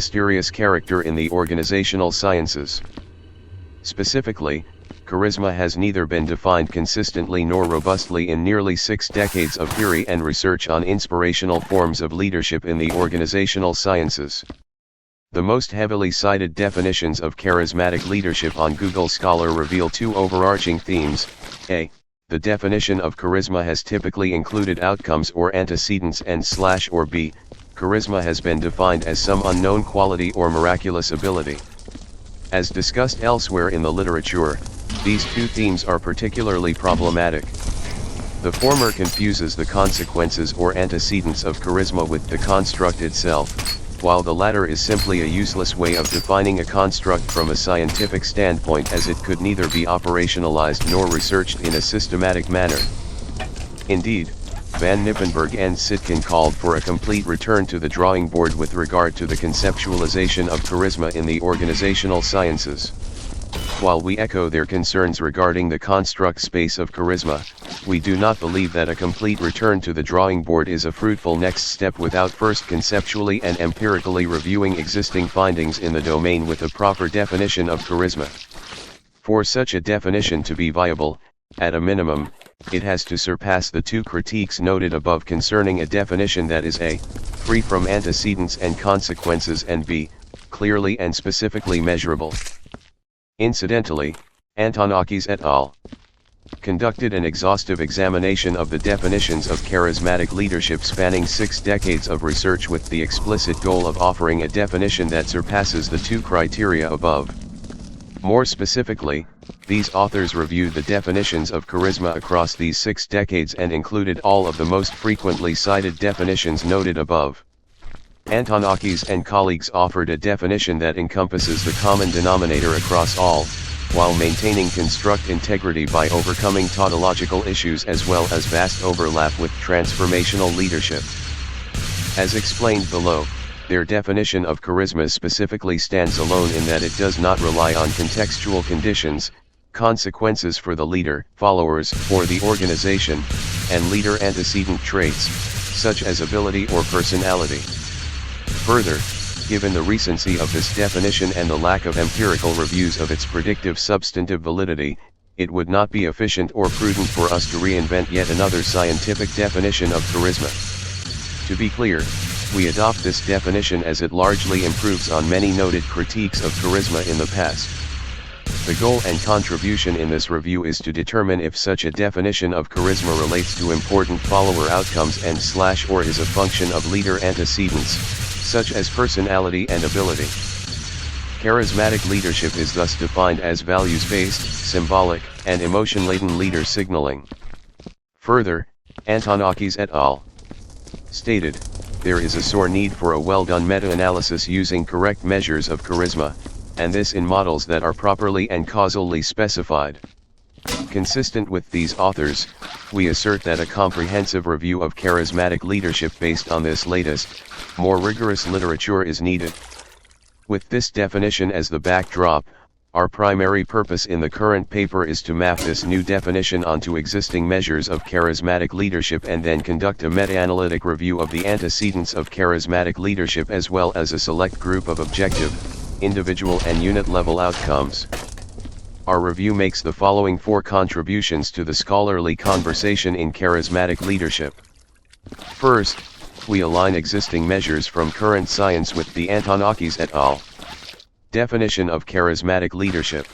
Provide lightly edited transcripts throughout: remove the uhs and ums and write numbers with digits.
mysterious character in the organizational sciences. Specifically, charisma has neither been defined consistently nor robustly in nearly 6 decades of theory and research on inspirational forms of leadership in the organizational sciences. The most heavily cited definitions of charismatic leadership on Google Scholar reveal 2 overarching themes. A. The definition of charisma has typically included outcomes or antecedents and/or B. Charisma has been defined as some unknown quality or miraculous ability. As discussed elsewhere in the literature, these 2 themes are particularly problematic. The former confuses the consequences or antecedents of charisma with the construct itself, while the latter is simply a useless way of defining a construct from a scientific standpoint, as it could neither be operationalized nor researched in a systematic manner. Indeed, Van Nippenberg and Sitkin called for a complete return to the drawing board with regard to the conceptualization of charisma in the organizational sciences. While we echo their concerns regarding the construct space of charisma, we do not believe that a complete return to the drawing board is a fruitful next step without first conceptually and empirically reviewing existing findings in the domain with a proper definition of charisma. For such a definition to be viable, at a minimum, it has to surpass the 2 critiques noted above concerning a definition that is A. free from antecedents and consequences, and B. clearly and specifically measurable. Incidentally, Antonakis et al. Conducted an exhaustive examination of the definitions of charismatic leadership spanning 6 decades of research with the explicit goal of offering a definition that surpasses the 2 criteria above. More specifically, these authors reviewed the definitions of charisma across these 6 decades and included all of the most frequently cited definitions noted above. Antonakis and colleagues offered a definition that encompasses the common denominator across all, while maintaining construct integrity by overcoming tautological issues as well as vast overlap with transformational leadership. As explained below, their definition of charisma specifically stands alone in that it does not rely on contextual conditions, consequences for the leader, followers, or the organization, and leader antecedent traits, such as ability or personality. Further, given the recency of this definition and the lack of empirical reviews of its predictive substantive validity, it would not be efficient or prudent for us to reinvent yet another scientific definition of charisma. To be clear, we adopt this definition as it largely improves on many noted critiques of charisma in the past. The goal and contribution in this review is to determine if such a definition of charisma relates to important follower outcomes and/or is a function of leader antecedents, such as personality and ability. Charismatic leadership is thus defined as values-based, symbolic, and emotion-laden leader signaling. Further, Antonakis et al. Stated, there is a sore need for a well-done meta-analysis using correct measures of charisma, and this in models that are properly and causally specified. Consistent with these authors, we assert that a comprehensive review of charismatic leadership based on this latest, more rigorous literature is needed. With this definition as the backdrop, our primary purpose in the current paper is to map this new definition onto existing measures of charismatic leadership and then conduct a meta-analytic review of the antecedents of charismatic leadership as well as a select group of objective, individual and unit-level outcomes. Our review makes the following 4 contributions to the scholarly conversation in charismatic leadership. First, we align existing measures from current science with the Antonakis et al. Definition of charismatic leadership.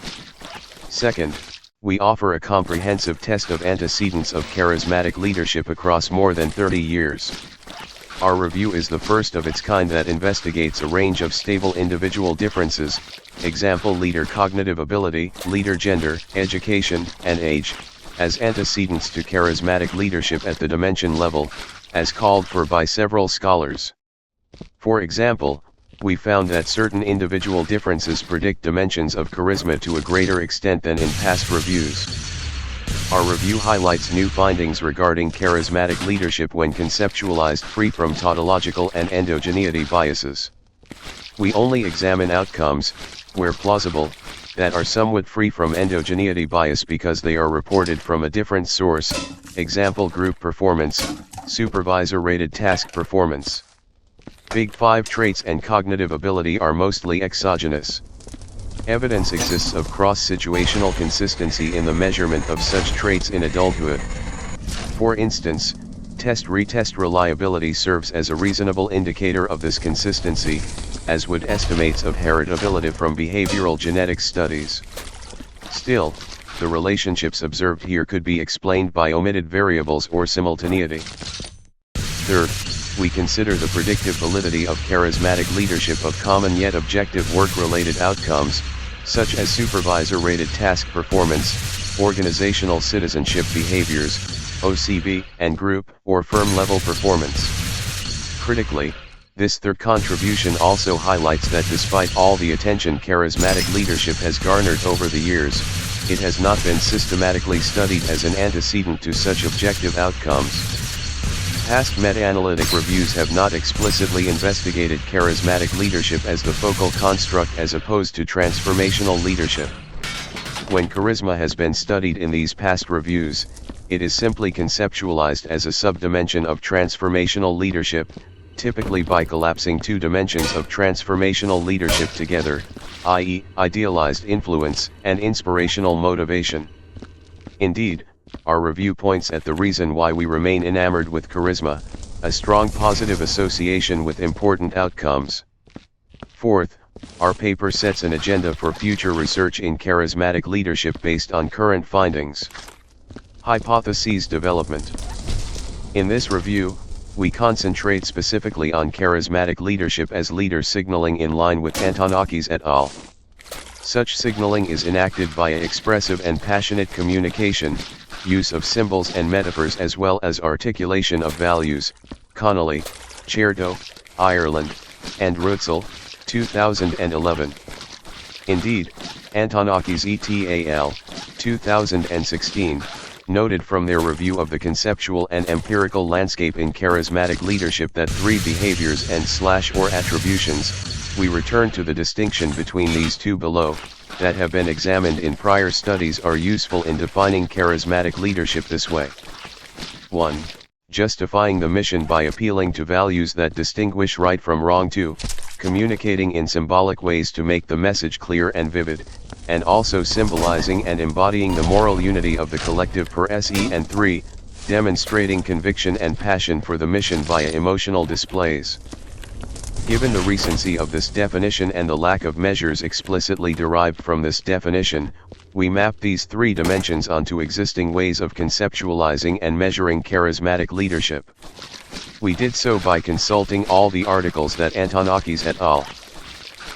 Second, we offer a comprehensive test of antecedents of charismatic leadership across more than 30 years. Our review is the first of its kind that investigates a range of stable individual differences, example leader cognitive ability, leader gender, education, and age, as antecedents to charismatic leadership at the dimension level, as called for by several scholars. For example, we found that certain individual differences predict dimensions of charisma to a greater extent than in past reviews. Our review highlights new findings regarding charismatic leadership when conceptualized free from tautological and endogeneity biases. We only examine outcomes, where plausible, that are somewhat free from endogeneity bias because they are reported from a different source, example group performance, supervisor-rated task performance. Big 5 traits and cognitive ability are mostly exogenous. Evidence exists of cross-situational consistency in the measurement of such traits in adulthood. For instance, test-retest reliability serves as a reasonable indicator of this consistency, as would estimates of heritability from behavioral genetics studies. Still, the relationships observed here could be explained by omitted variables or simultaneity. Third, we consider the predictive validity of charismatic leadership of common yet objective work-related outcomes, such as supervisor-rated task performance, organizational citizenship behaviors, OCB, and group or firm-level performance. Critically, this third contribution also highlights that despite all the attention charismatic leadership has garnered over the years, it has not been systematically studied as an antecedent to such objective outcomes. Past meta-analytic reviews have not explicitly investigated charismatic leadership as the focal construct as opposed to transformational leadership. When charisma has been studied in these past reviews, it is simply conceptualized as a subdimension of transformational leadership, typically by collapsing two dimensions of transformational leadership together, i.e., idealized influence and inspirational motivation. Indeed, our review points at the reason why we remain enamored with charisma, a strong positive association with important outcomes. Fourth, our paper sets an agenda for future research in charismatic leadership based on current findings. Hypotheses development. In this review, we concentrate specifically on charismatic leadership as leader signaling in line with Antonakis et al. Such signaling is enacted via expressive and passionate communication, use of symbols and metaphors as well as articulation of values. Connolly, Cherto, Ireland, and Rutzel, 2011. Indeed, Antonakis et al., 2016, noted from their review of the conceptual and empirical landscape in charismatic leadership that three behaviors and/or attributions, we return to the distinction between these two below, that have been examined in prior studies are useful in defining charismatic leadership this way. 1. Justifying the mission by appealing to values that distinguish right from wrong. 2. Communicating in symbolic ways to make the message clear and vivid, and also symbolizing and embodying the moral unity of the collective per se. And 3. Demonstrating conviction and passion for the mission via emotional displays. Given the recency of this definition and the lack of measures explicitly derived from this definition, we map these three dimensions onto existing ways of conceptualizing and measuring charismatic leadership. We did so by consulting all the articles that Antonakis et al.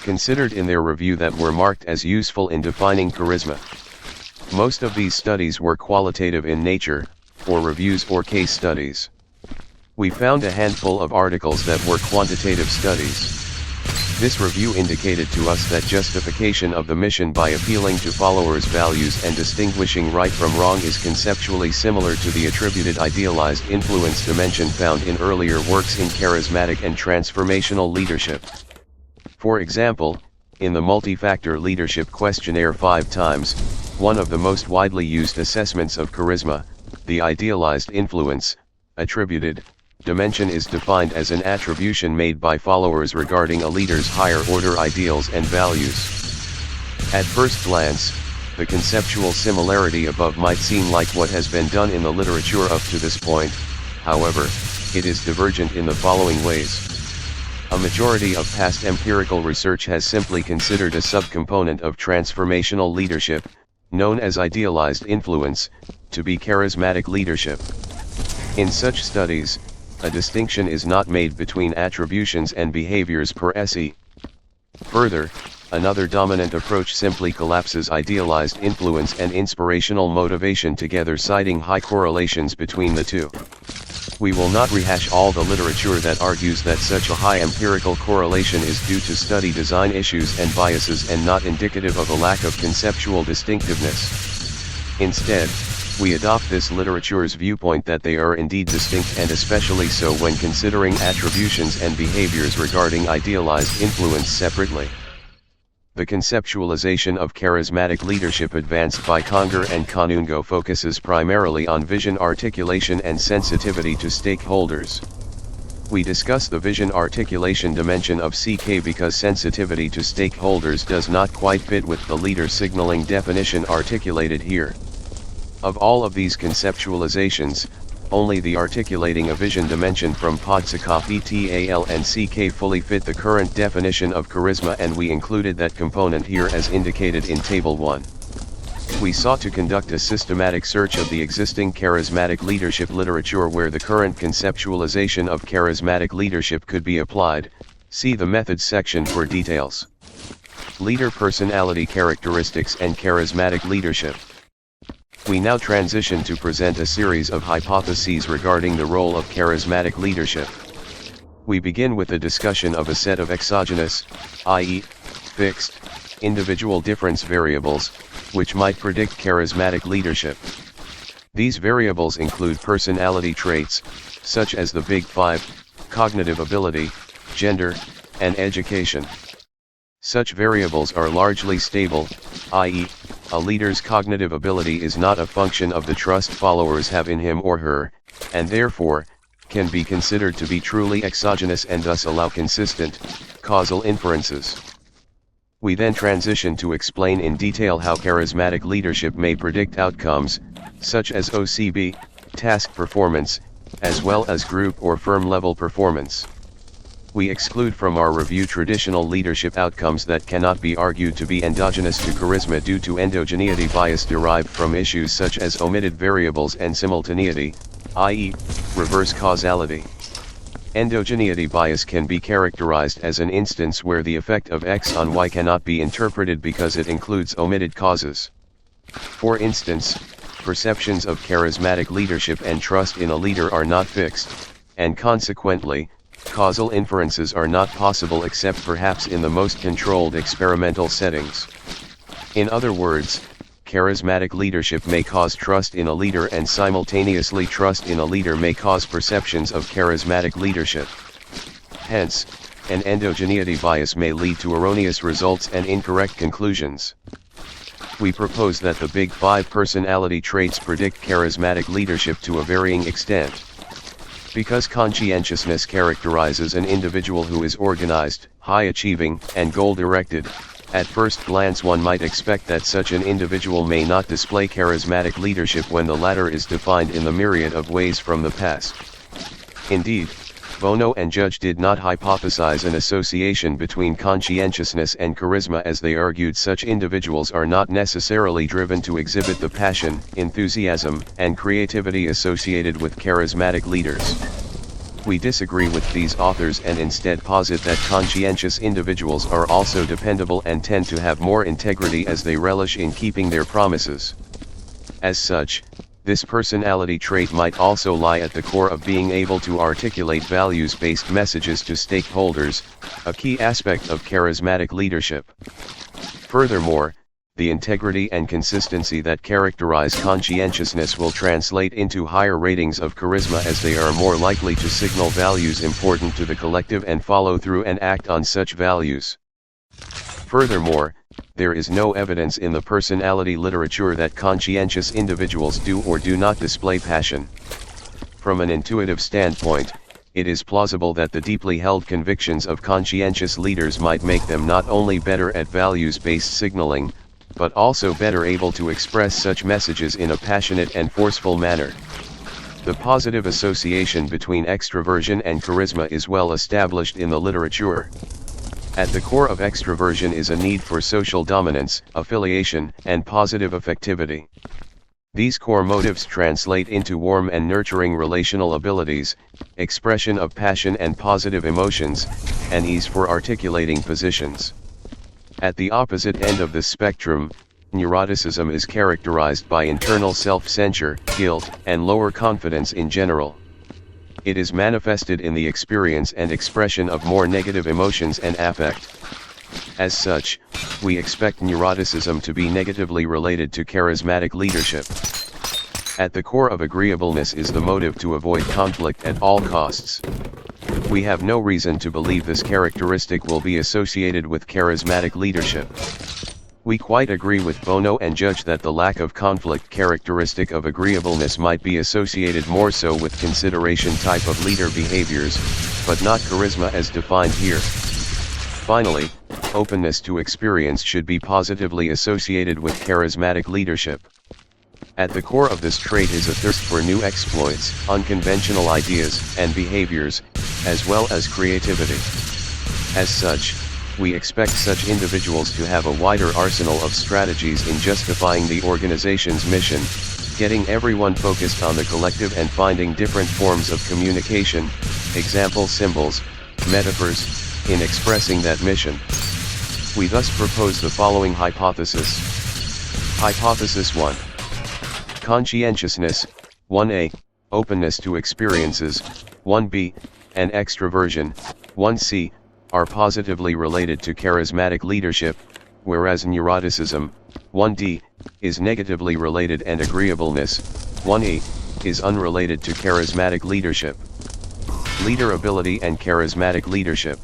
Considered in their review that were marked as useful in defining charisma. Most of these studies were qualitative in nature, or reviews or case studies. We found a handful of articles that were quantitative studies. This review indicated to us that justification of the mission by appealing to followers' values and distinguishing right from wrong is conceptually similar to the attributed idealized influence dimension found in earlier works in charismatic and transformational leadership. For example, in the multi-factor leadership questionnaire 5 times, one of the most widely used assessments of charisma, the idealized influence, attributed, dimension is defined as an attribution made by followers regarding a leader's higher order ideals and values. At first glance, the conceptual similarity above might seem like what has been done in the literature up to this point, however, it is divergent in the following ways. A majority of past empirical research has simply considered a subcomponent of transformational leadership, known as idealized influence, to be charismatic leadership. In such studies, a distinction is not made between attributions and behaviors per se. Further, another dominant approach simply collapses idealized influence and inspirational motivation together, citing high correlations between the two. We will not rehash all the literature that argues that such a high empirical correlation is due to study design issues and biases and not indicative of a lack of conceptual distinctiveness. Instead, we adopt this literature's viewpoint that they are indeed distinct, and especially so when considering attributions and behaviors regarding idealized influence separately. The conceptualization of charismatic leadership advanced by Conger and Kanungo focuses primarily on vision articulation and sensitivity to stakeholders. We discuss the vision articulation dimension of CK because sensitivity to stakeholders does not quite fit with the leader signaling definition articulated here. Of all of these conceptualizations, only the articulating a vision dimension from PODSICOP ETAL and CK fully fit the current definition of charisma, and we included that component here as indicated in Table 1. We sought to conduct a systematic search of the existing charismatic leadership literature where the current conceptualization of charismatic leadership could be applied. See the methods section for details. Leader personality characteristics and charismatic leadership. We now transition to present a series of hypotheses regarding the role of charismatic leadership. We begin with a discussion of a set of exogenous, i.e., fixed, individual difference variables, which might predict charismatic leadership. These variables include personality traits, such as the Big Five, cognitive ability, gender, and education. Such variables are largely stable, i.e., a leader's cognitive ability is not a function of the trust followers have in him or her, and therefore, can be considered to be truly exogenous and thus allow consistent, causal inferences. We then transition to explain in detail how charismatic leadership may predict outcomes, such as OCB, task performance, as well as group or firm-level performance. We exclude from our review traditional leadership outcomes that cannot be argued to be endogenous to charisma due to endogeneity bias derived from issues such as omitted variables and simultaneity, i.e., reverse causality. Endogeneity bias can be characterized as an instance where the effect of X on Y cannot be interpreted because it includes omitted causes. For instance, perceptions of charismatic leadership and trust in a leader are not fixed, and consequently, causal inferences are not possible except perhaps in the most controlled experimental settings. In other words, charismatic leadership may cause trust in a leader and simultaneously trust in a leader may cause perceptions of charismatic leadership. Hence, an endogeneity bias may lead to erroneous results and incorrect conclusions. We propose that the Big Five personality traits predict charismatic leadership to a varying extent. Because conscientiousness characterizes an individual who is organized, high-achieving, and goal-directed, at first glance one might expect that such an individual may not display charismatic leadership when the latter is defined in the myriad of ways from the past. Indeed, Bono and Judge did not hypothesize an association between conscientiousness and charisma, as they argued such individuals are not necessarily driven to exhibit the passion, enthusiasm, and creativity associated with charismatic leaders. We disagree with these authors and instead posit that conscientious individuals are also dependable and tend to have more integrity as they relish in keeping their promises. As such, this personality trait might also lie at the core of being able to articulate values-based messages to stakeholders, a key aspect of charismatic leadership. Furthermore, the integrity and consistency that characterize conscientiousness will translate into higher ratings of charisma, as they are more likely to signal values important to the collective and follow through and act on such values. Furthermore, there is no evidence in the personality literature that conscientious individuals do or do not display passion. From an intuitive standpoint, it is plausible that the deeply held convictions of conscientious leaders might make them not only better at values-based signaling, but also better able to express such messages in a passionate and forceful manner. The positive association between extroversion and charisma is well established in the literature. At the core of extroversion is a need for social dominance, affiliation, and positive affectivity. These core motives translate into warm and nurturing relational abilities, expression of passion and positive emotions, and ease for articulating positions. At the opposite end of the spectrum, neuroticism is characterized by internal self-censure, guilt, and lower confidence in general. It is manifested in the experience and expression of more negative emotions and affect. As such, we expect neuroticism to be negatively related to charismatic leadership. At the core of agreeableness is the motive to avoid conflict at all costs. We have no reason to believe this characteristic will be associated with charismatic leadership. We quite agree with Bono and judge that the lack of conflict characteristic of agreeableness might be associated more so with consideration type of leader behaviors, but not charisma as defined here. Finally, openness to experience should be positively associated with charismatic leadership. At the core of this trait is a thirst for new exploits, unconventional ideas, and behaviors, as well as creativity. As such, we expect such individuals to have a wider arsenal of strategies in justifying the organization's mission, getting everyone focused on the collective and finding different forms of communication, example symbols, metaphors, in expressing that mission. We thus propose the following hypothesis. Hypothesis 1. Conscientiousness, 1a, openness to experiences, 1b, and extroversion, 1c, are positively related to charismatic leadership, whereas neuroticism, 1d, is negatively related and agreeableness, 1e, is unrelated to charismatic leadership. Leader ability and charismatic leadership.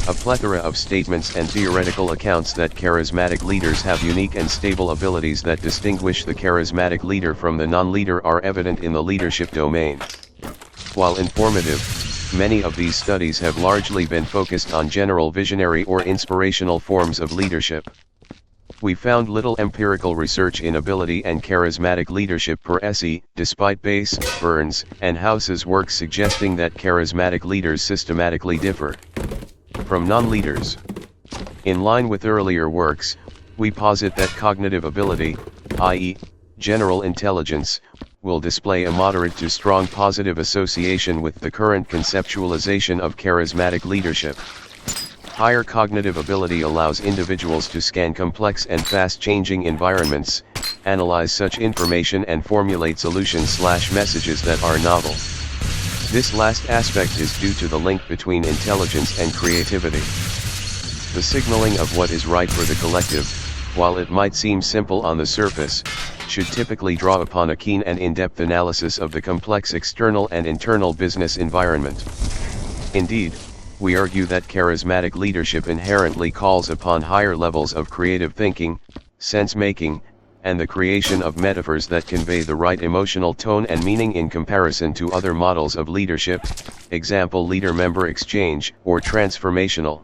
A plethora of statements and theoretical accounts that charismatic leaders have unique and stable abilities that distinguish the charismatic leader from the non-leader are evident in the leadership domain. While informative, many of these studies have largely been focused on general visionary or inspirational forms of leadership. We found little empirical research in ability and charismatic leadership per se, despite Bass, Burns, and House's work suggesting that charismatic leaders systematically differ from non-leaders. In line with earlier works, we posit that cognitive ability, i.e., general intelligence, will display a moderate to strong positive association with the current conceptualization of charismatic leadership. Higher cognitive ability allows individuals to scan complex and fast-changing environments, analyze such information and formulate solutions/messages that are novel. This last aspect is due to the link between intelligence and creativity. The signaling of what is right for the collective, while it might seem simple on the surface, should typically draw upon a keen and in-depth analysis of the complex external and internal business environment. Indeed, we argue that charismatic leadership inherently calls upon higher levels of creative thinking, sense-making, and the creation of metaphors that convey the right emotional tone and meaning in comparison to other models of leadership, example leader-member exchange, or transformational.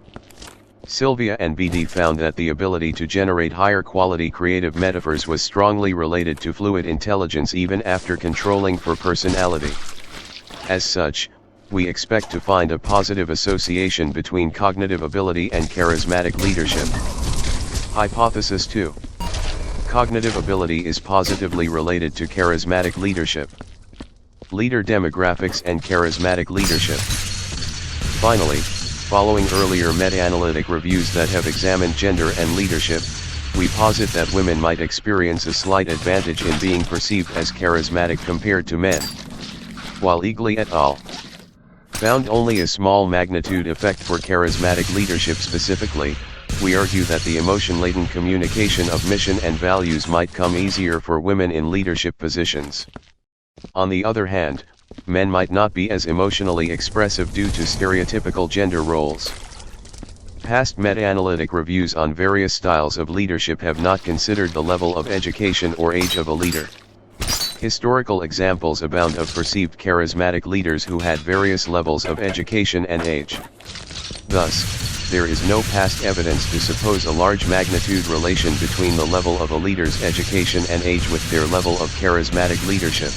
Sylvia and BD found that the ability to generate higher quality creative metaphors was strongly related to fluid intelligence even after controlling for personality. As such, we expect to find a positive association between cognitive ability and charismatic leadership. Hypothesis 2. Cognitive ability is positively related to charismatic leadership. Leader demographics and charismatic leadership. Finally, following earlier meta-analytic reviews that have examined gender and leadership, we posit that women might experience a slight advantage in being perceived as charismatic compared to men. While Eagly et al. Found only a small magnitude effect for charismatic leadership specifically, we argue that the emotion-laden communication of mission and values might come easier for women in leadership positions. On the other hand, men might not be as emotionally expressive due to stereotypical gender roles. Past meta-analytic reviews on various styles of leadership have not considered the level of education or age of a leader. Historical examples abound of perceived charismatic leaders who had various levels of education and age. Thus, there is no past evidence to suppose a large magnitude relation between the level of a leader's education and age with their level of charismatic leadership.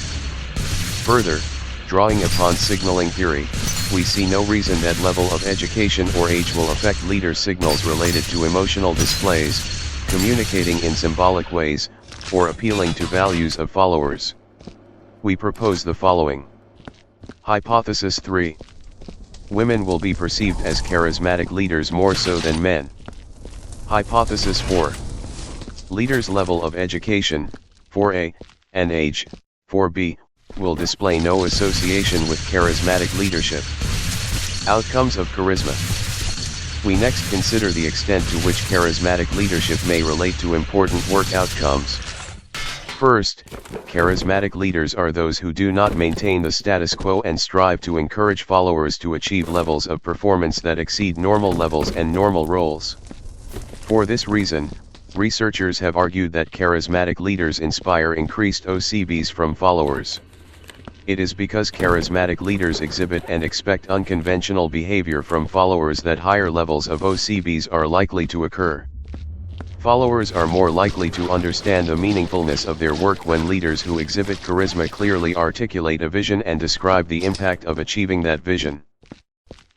Further, drawing upon signaling theory, we see no reason that level of education or age will affect leader signals related to emotional displays, communicating in symbolic ways, or appealing to values of followers. We propose the following. Hypothesis 3. Women will be perceived as charismatic leaders more so than men. Hypothesis 4. Leaders' level of education, 4a, and age, 4b, will display no association with charismatic leadership. Outcomes of charisma. We next consider the extent to which charismatic leadership may relate to important work outcomes. First, charismatic leaders are those who do not maintain the status quo and strive to encourage followers to achieve levels of performance that exceed normal levels and normal roles. For this reason, researchers have argued that charismatic leaders inspire increased OCBs from followers. It is because charismatic leaders exhibit and expect unconventional behavior from followers that higher levels of OCBs are likely to occur. Followers are more likely to understand the meaningfulness of their work when leaders who exhibit charisma clearly articulate a vision and describe the impact of achieving that vision.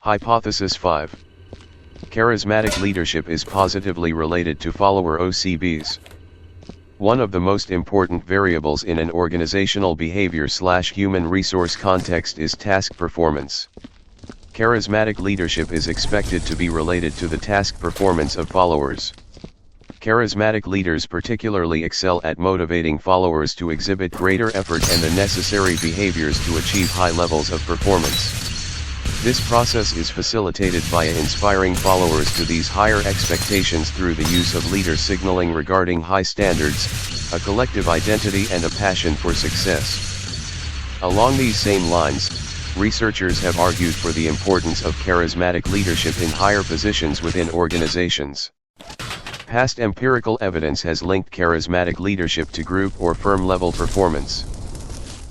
Hypothesis 5. Charismatic leadership is positively related to follower OCBs. One of the most important variables in an organizational behavior/human resource context is task performance. Charismatic leadership is expected to be related to the task performance of followers. Charismatic leaders particularly excel at motivating followers to exhibit greater effort and the necessary behaviors to achieve high levels of performance. This process is facilitated by inspiring followers to these higher expectations through the use of leader signaling regarding high standards, a collective identity and a passion for success. Along these same lines, researchers have argued for the importance of charismatic leadership in higher positions within organizations. Past empirical evidence has linked charismatic leadership to group or firm-level performance.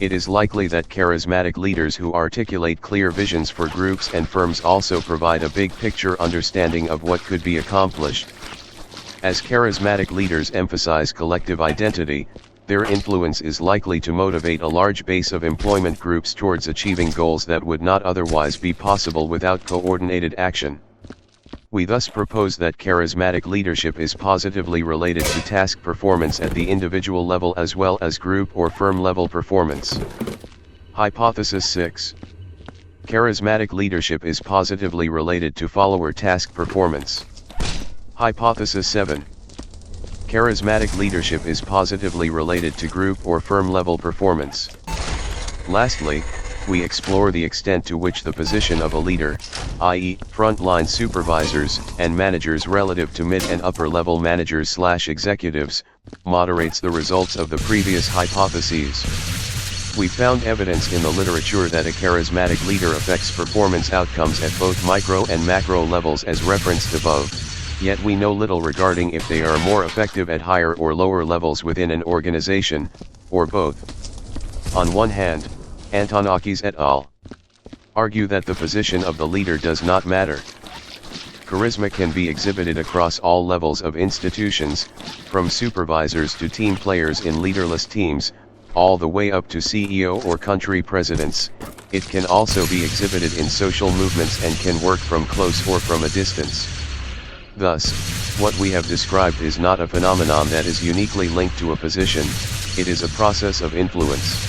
It is likely that charismatic leaders who articulate clear visions for groups and firms also provide a big-picture understanding of what could be accomplished. As charismatic leaders emphasize collective identity, their influence is likely to motivate a large base of employment groups towards achieving goals that would not otherwise be possible without coordinated action. We thus propose that charismatic leadership is positively related to task performance at the individual level as well as group or firm level performance. Hypothesis 6. Charismatic leadership is positively related to follower task performance. Hypothesis 7. Charismatic leadership is positively related to group or firm level performance. Lastly, we explore the extent to which the position of a leader, i.e., frontline supervisors and managers relative to mid and upper level managers/executives, moderates the results of the previous hypotheses. We found evidence in the literature that a charismatic leader affects performance outcomes at both micro and macro levels as referenced above, yet we know little regarding if they are more effective at higher or lower levels within an organization, or both. On one hand, Antonakis et al. Argue that the position of the leader does not matter. Charisma can be exhibited across all levels of institutions, from supervisors to team players in leaderless teams, all the way up to CEO or country presidents. It can also be exhibited in social movements and can work from close or from a distance. Thus, what we have described is not a phenomenon that is uniquely linked to a position, it is a process of influence.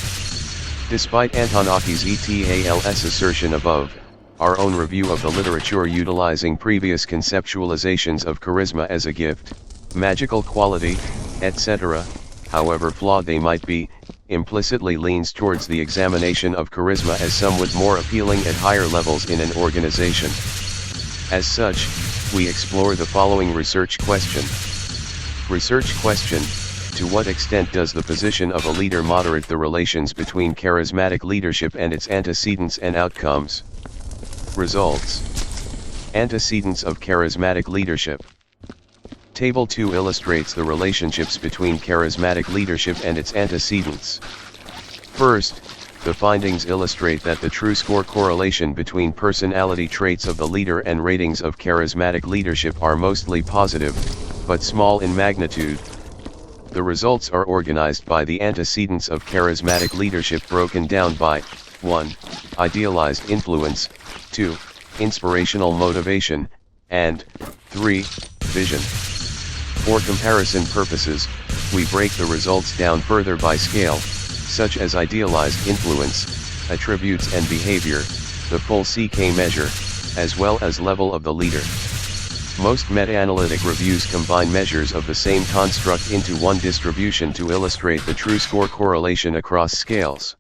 Despite Antonakis et al.'s assertion above, our own review of the literature utilizing previous conceptualizations of charisma as a gift, magical quality, etc., however flawed they might be, implicitly leans towards the examination of charisma as somewhat more appealing at higher levels in an organization. As such, we explore the following research question. Research question: to what extent does the position of a leader moderate the relations between charismatic leadership and its antecedents and outcomes? Results. Antecedents of charismatic leadership. Table 2 illustrates the relationships between charismatic leadership and its antecedents. First, the findings illustrate that the true score correlation between personality traits of the leader and ratings of charismatic leadership are mostly positive, but small in magnitude. The results are organized by the antecedents of charismatic leadership broken down by 1. Idealized influence, 2. Inspirational motivation, and 3. Vision. For comparison purposes, we break the results down further by scale, such as idealized influence, attributes and behavior, the full CK measure, as well as level of the leader. Most meta-analytic reviews combine measures of the same construct into one distribution to illustrate the true score correlation across scales.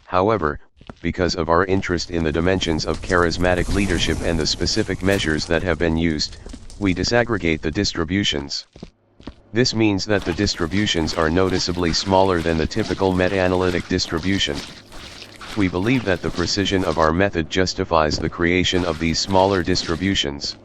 However, because of our interest in the dimensions of charismatic leadership and the specific measures that have been used, we disaggregate the distributions. This means that the distributions are noticeably smaller than the typical meta-analytic distribution. We believe that the precision of our method justifies the creation of these smaller distributions.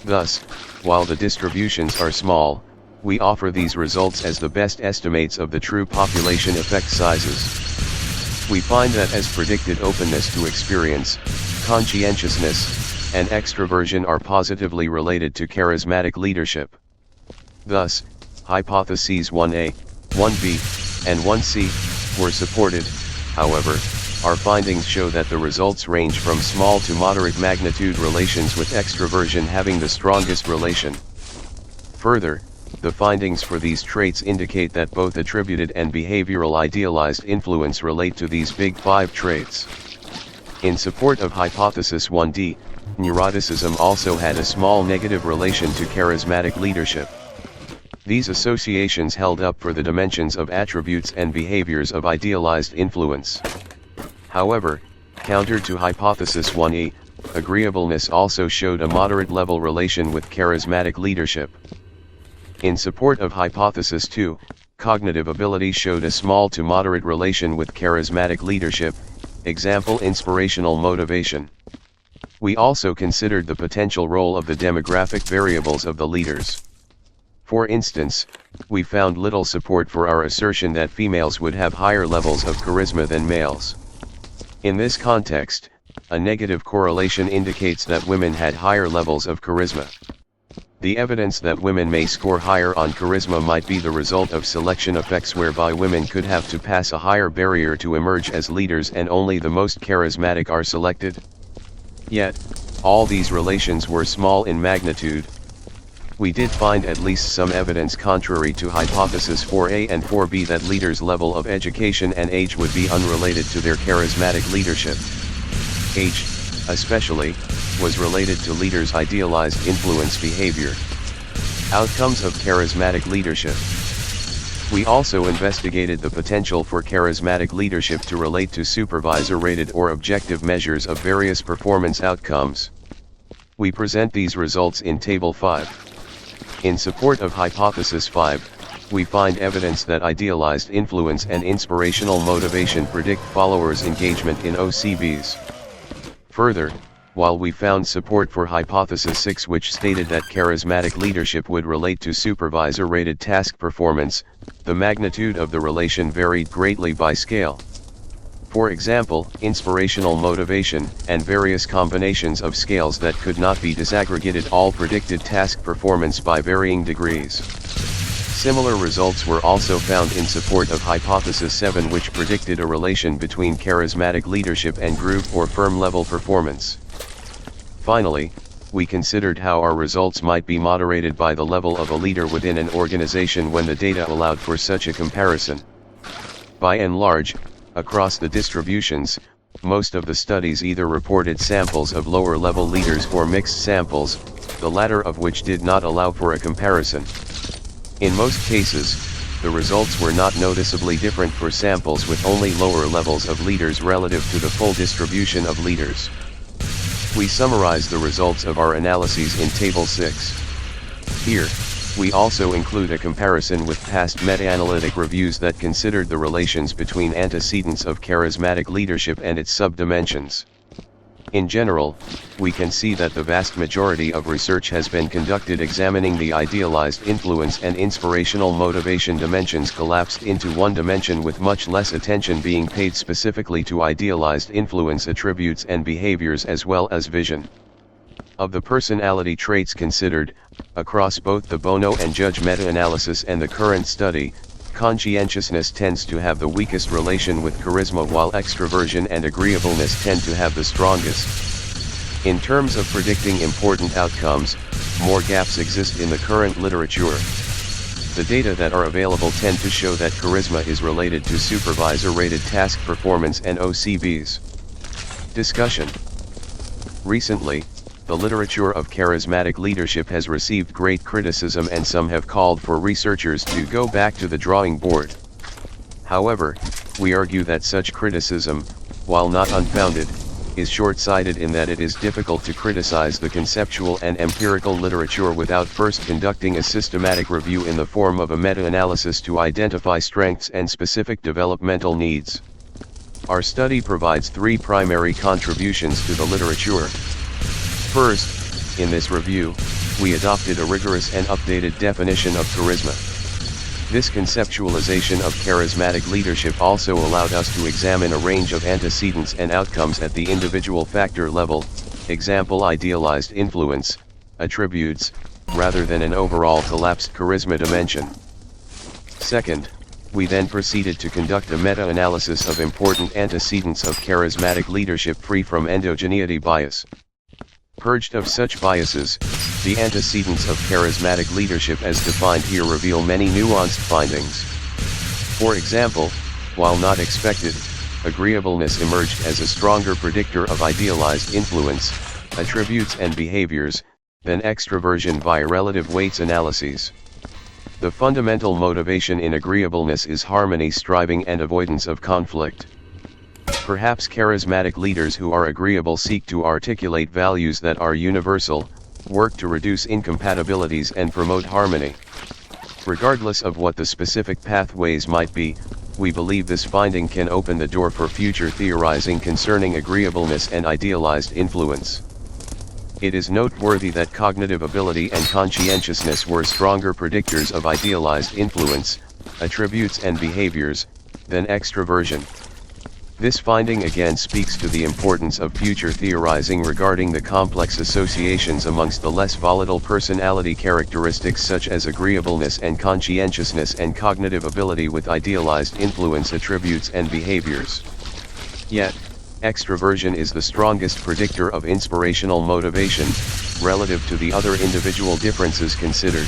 Thus, while the distributions are small, We offer these results as the best estimates of the true population effect sizes. We find that as predicted, openness to experience, conscientiousness, and extroversion are positively related to charismatic leadership. Thus, hypotheses 1A, 1B, and 1C were supported. However, our findings show that the results range from small to moderate magnitude relations, with extroversion having the strongest relation. Further, the findings for these traits indicate that both attributed and behavioral idealized influence relate to these big five traits. In support of hypothesis 1D, neuroticism also had a small negative relation to charismatic leadership. These associations held up for the dimensions of attributes and behaviors of idealized influence. However, counter to hypothesis 1E, agreeableness also showed a moderate level relation with charismatic leadership. In support of hypothesis 2, cognitive ability showed a small to moderate relation with charismatic leadership, example inspirational motivation. We also considered the potential role of the demographic variables of the leaders. For instance, we found little support for our assertion that females would have higher levels of charisma than males. In this context, a negative correlation indicates that women had higher levels of charisma. The evidence that women may score higher on charisma might be the result of selection effects, whereby women could have to pass a higher barrier to emerge as leaders and only the most charismatic are selected. Yet, all these relations were small in magnitude. We did find at least some evidence contrary to hypothesis 4A and 4B that leaders' level of education and age would be unrelated to their charismatic leadership. Age, especially, was related to leaders' idealized influence behavior. Outcomes of charismatic leadership. We also investigated the potential for charismatic leadership to relate to supervisor-rated or objective measures of various performance outcomes. We present these results in Table 5. In support of hypothesis 5, we find evidence that idealized influence and inspirational motivation predict followers' engagement in OCBs. Further, while we found support for hypothesis 6, which stated that charismatic leadership would relate to supervisor-rated task performance, the magnitude of the relation varied greatly by scale. For example, inspirational motivation and various combinations of scales that could not be disaggregated all predicted task performance by varying degrees. Similar results were also found in support of hypothesis 7, which predicted a relation between charismatic leadership and group or firm level performance. Finally, we considered how our results might be moderated by the level of a leader within an organization when the data allowed for such a comparison. By and large, across the distributions, most of the studies either reported samples of lower-level leaders or mixed samples, the latter of which did not allow for a comparison. In most cases, the results were not noticeably different for samples with only lower levels of leaders relative to the full distribution of leaders. We summarize the results of our analyses in Table 6. Here, we also include a comparison with past meta-analytic reviews that considered the relations between antecedents of charismatic leadership and its subdimensions. In general, we can see that the vast majority of research has been conducted examining the idealized influence and inspirational motivation dimensions collapsed into one dimension, with much less attention being paid specifically to idealized influence attributes and behaviors as well as vision. Of the personality traits considered, across both the Bono and Judge meta-analysis and the current study, conscientiousness tends to have the weakest relation with charisma, while extroversion and agreeableness tend to have the strongest. In terms of predicting important outcomes, more gaps exist in the current literature. The data that are available tend to show that charisma is related to supervisor-rated task performance and OCBs. Discussion. Recently, the literature of charismatic leadership has received great criticism, and some have called for researchers to go back to the drawing board. However, we argue that such criticism, while not unfounded, is short-sighted in that it is difficult to criticize the conceptual and empirical literature without first conducting a systematic review in the form of a meta-analysis to identify strengths and specific developmental needs. Our study provides three primary contributions to the literature. First, In this review, we adopted a rigorous and updated definition of charisma. This conceptualization of charismatic leadership also allowed us to examine a range of antecedents and outcomes at the individual factor level, example idealized influence, attributes, rather than an overall collapsed charisma dimension. Second, we then proceeded to conduct a meta-analysis of important antecedents of charismatic leadership free from endogeneity bias. Purged of such biases, the antecedents of charismatic leadership as defined here reveal many nuanced findings. For example, while not expected, agreeableness emerged as a stronger predictor of idealized influence, attributes and behaviors, than extroversion via relative weights analyses. The fundamental motivation in agreeableness is harmony, striving and avoidance of conflict. Perhaps charismatic leaders who are agreeable seek to articulate values that are universal, work to reduce incompatibilities and promote harmony. Regardless of what the specific pathways might be, we believe this finding can open the door for future theorizing concerning agreeableness and idealized influence. It is noteworthy that cognitive ability and conscientiousness were stronger predictors of idealized influence, attributes and behaviors, than extroversion. This finding again speaks to the importance of future theorizing regarding the complex associations amongst the less volatile personality characteristics such as agreeableness and conscientiousness and cognitive ability with idealized influence, attributes and behaviors. Yet, extroversion is the strongest predictor of inspirational motivation, relative to the other individual differences considered.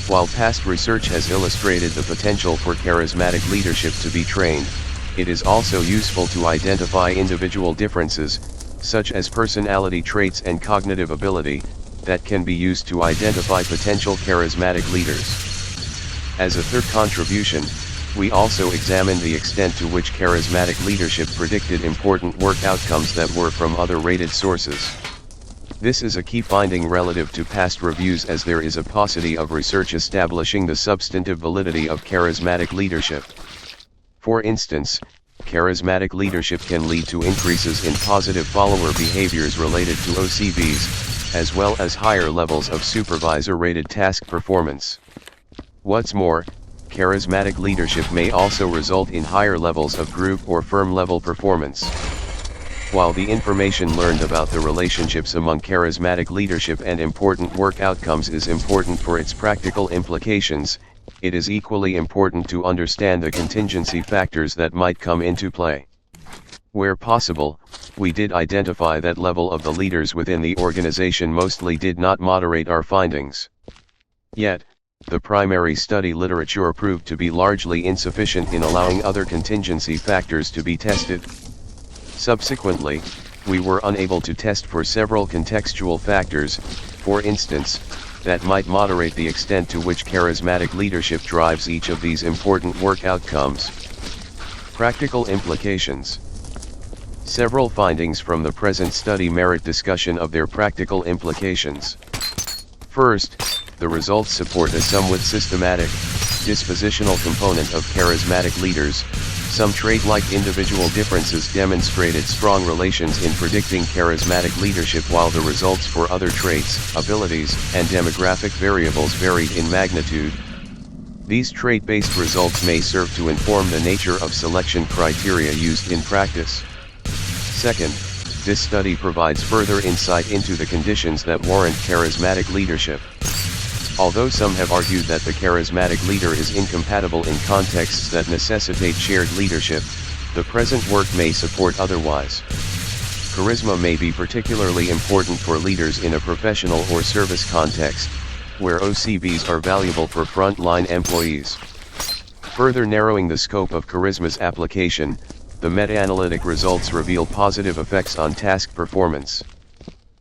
While past research has illustrated the potential for charismatic leadership to be trained, it is also useful to identify individual differences, such as personality traits and cognitive ability, that can be used to identify potential charismatic leaders. As a third contribution, we also examined the extent to which charismatic leadership predicted important work outcomes that were from other rated sources. This is a key finding relative to past reviews, as there is a paucity of research establishing the substantive validity of charismatic leadership. For instance, charismatic leadership can lead to increases in positive follower behaviors related to OCBs, as well as higher levels of supervisor-rated task performance. What's more, charismatic leadership may also result in higher levels of group or firm-level performance. While the information learned about the relationships among charismatic leadership and important work outcomes is important for its practical implications, it is equally important to understand the contingency factors that might come into play. Where possible, we did identify that level of the leaders within the organization mostly did not moderate our findings. Yet, the primary study literature proved to be largely insufficient in allowing other contingency factors to be tested. Subsequently, we were unable to test for several contextual factors, for instance, that might moderate the extent to which charismatic leadership drives each of these important work outcomes. Practical implications. Several findings from the present study merit discussion of their practical implications. First, the results support a somewhat systematic, dispositional component of charismatic leaders. Some trait-like individual differences demonstrated strong relations in predicting charismatic leadership, while the results for other traits, abilities, and demographic variables varied in magnitude. These trait-based results may serve to inform the nature of selection criteria used in practice. Second, this study provides further insight into the conditions that warrant charismatic leadership. Although some have argued that the charismatic leader is incompatible in contexts that necessitate shared leadership, the present work may support otherwise. Charisma may be particularly important for leaders in a professional or service context, where OCBs are valuable for front-line employees. Further narrowing the scope of charisma's application, the meta-analytic results reveal positive effects on task performance.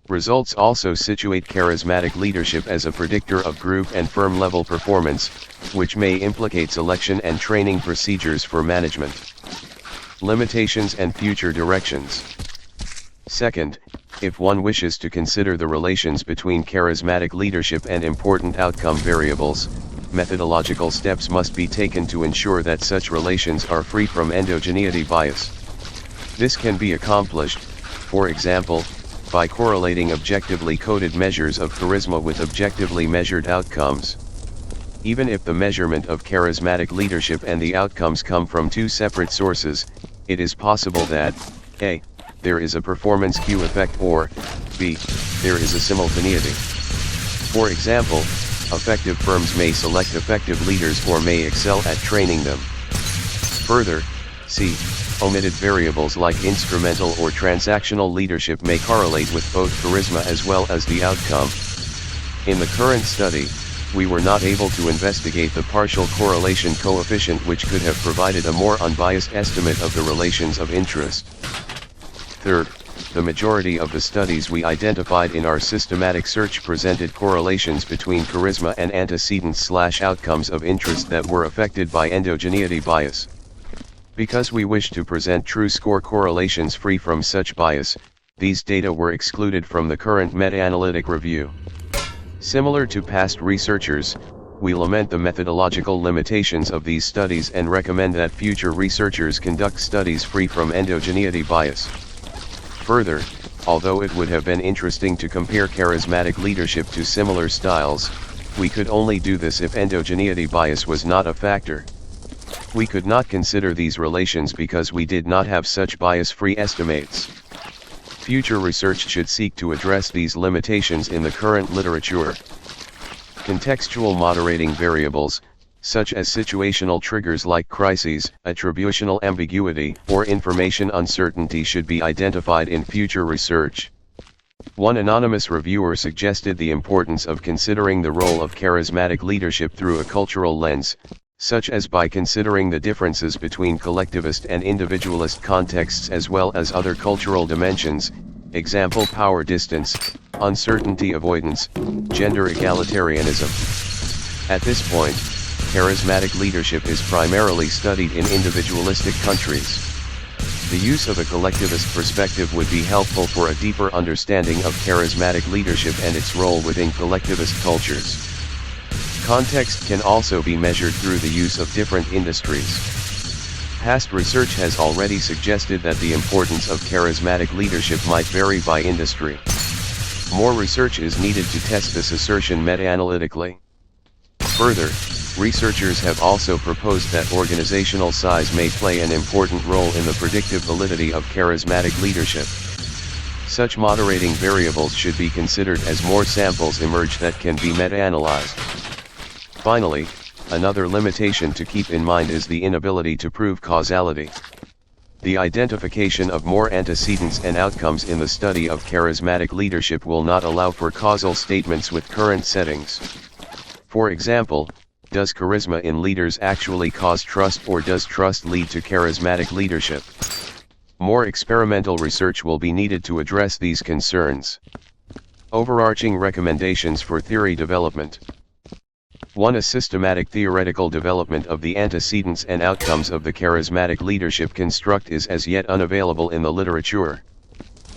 Results also situate charismatic leadership as a predictor of group and firm-level performance, which may implicate selection and training procedures for management. Limitations and future directions. Second, if one wishes to consider the relations between charismatic leadership and important outcome variables, methodological steps must be taken to ensure that such relations are free from endogeneity bias. This can be accomplished, for example, by correlating objectively coded measures of charisma with objectively measured outcomes. Even if the measurement of charismatic leadership and the outcomes come from two separate sources, it is possible that A. There is a performance cue effect, or B. There is a simultaneity. For example, effective firms may select effective leaders or may excel at training them. Further, C. Omitted variables like instrumental or transactional leadership may correlate with both charisma as well as the outcome. In the current study, we were not able to investigate the partial correlation coefficient, which could have provided a more unbiased estimate of the relations of interest. Third, the majority of the studies we identified in our systematic search presented correlations between charisma and antecedents/outcomes of interest that were affected by endogeneity bias. Because we wish to present true score correlations free from such bias, these data were excluded from the current meta-analytic review. Similar to past researchers, we lament the methodological limitations of these studies and recommend that future researchers conduct studies free from endogeneity bias. Further, although it would have been interesting to compare charismatic leadership to similar styles, we could only do this if endogeneity bias was not a factor. We could not consider these relations because we did not have such bias-free estimates. Future research should seek to address these limitations in the current literature. Contextual moderating variables, such as situational triggers like crises, attributional ambiguity, or information uncertainty, should be identified in future research. One anonymous reviewer suggested the importance of considering the role of charismatic leadership through a cultural lens, such as by considering the differences between collectivist and individualist contexts as well as other cultural dimensions, example power distance, uncertainty avoidance, gender egalitarianism. At this point, charismatic leadership is primarily studied in individualistic countries. The use of a collectivist perspective would be helpful for a deeper understanding of charismatic leadership and its role within collectivist cultures. Context can also be measured through the use of different industries. Past research has already suggested that the importance of charismatic leadership might vary by industry. More research is needed to test this assertion meta-analytically. Further, researchers have also proposed that organizational size may play an important role in the predictive validity of charismatic leadership. Such moderating variables should be considered as more samples emerge that can be meta-analyzed. Finally, another limitation to keep in mind is the inability to prove causality. The identification of more antecedents and outcomes in the study of charismatic leadership will not allow for causal statements with current settings. For example, does charisma in leaders actually cause trust, or does trust lead to charismatic leadership? More experimental research will be needed to address these concerns. Overarching recommendations for theory development. 1. A systematic theoretical development of the antecedents and outcomes of the charismatic leadership construct is as yet unavailable in the literature.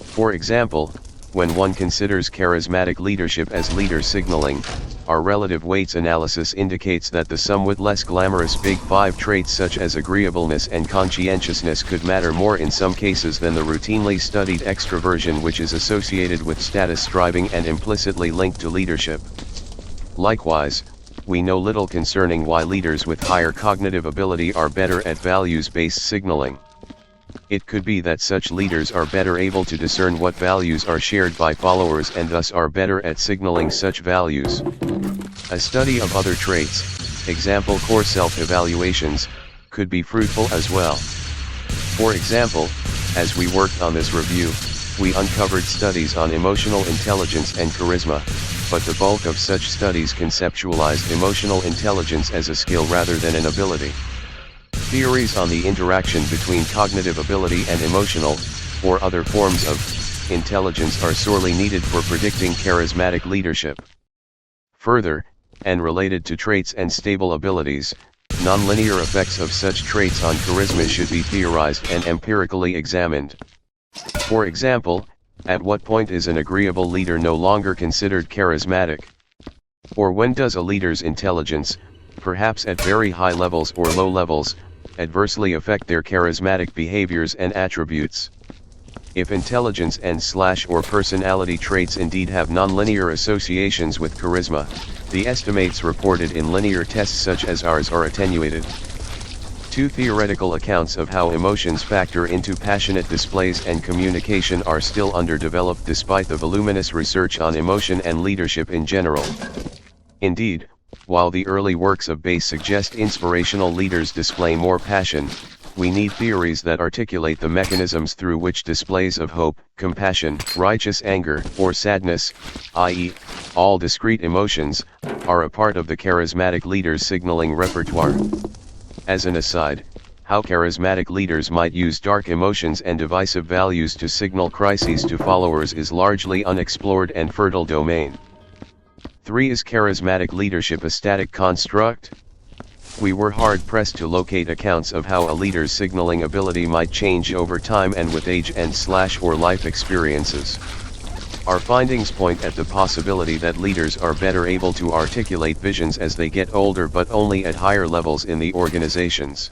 For example, when one considers charismatic leadership as leader signaling, our relative weights analysis indicates that the somewhat less glamorous Big Five traits such as agreeableness and conscientiousness could matter more in some cases than the routinely studied extroversion, which is associated with status striving and implicitly linked to leadership. Likewise, we know little concerning why leaders with higher cognitive ability are better at values-based signaling. It could be that such leaders are better able to discern what values are shared by followers and thus are better at signaling such values. A study of other traits, example core self-evaluations, could be fruitful as well. For example, as we worked on this review, we uncovered studies on emotional intelligence and charisma, but the bulk of such studies conceptualized emotional intelligence as a skill rather than an ability. Theories on the interaction between cognitive ability and emotional, or other forms of, intelligence are sorely needed for predicting charismatic leadership. Further, and related to traits and stable abilities, nonlinear effects of such traits on charisma should be theorized and empirically examined. For example, at what point is an agreeable leader no longer considered charismatic? Or when does a leader's intelligence, perhaps at very high levels or low levels, adversely affect their charismatic behaviors and attributes? If intelligence and/or personality traits indeed have nonlinear associations with charisma, the estimates reported in linear tests such as ours are attenuated. Two theoretical accounts of how emotions factor into passionate displays and communication are still underdeveloped despite the voluminous research on emotion and leadership in general. Indeed, while the early works of Bass suggest inspirational leaders display more passion, we need theories that articulate the mechanisms through which displays of hope, compassion, righteous anger, or sadness, i.e., all discrete emotions, are a part of the charismatic leader's signaling repertoire. As an aside, how charismatic leaders might use dark emotions and divisive values to signal crises to followers is largely unexplored and fertile domain. 3. Is charismatic leadership a static construct? We were hard-pressed to locate accounts of how a leader's signaling ability might change over time and with age and/or life experiences. Our findings point at the possibility that leaders are better able to articulate visions as they get older, but only at higher levels in the organizations.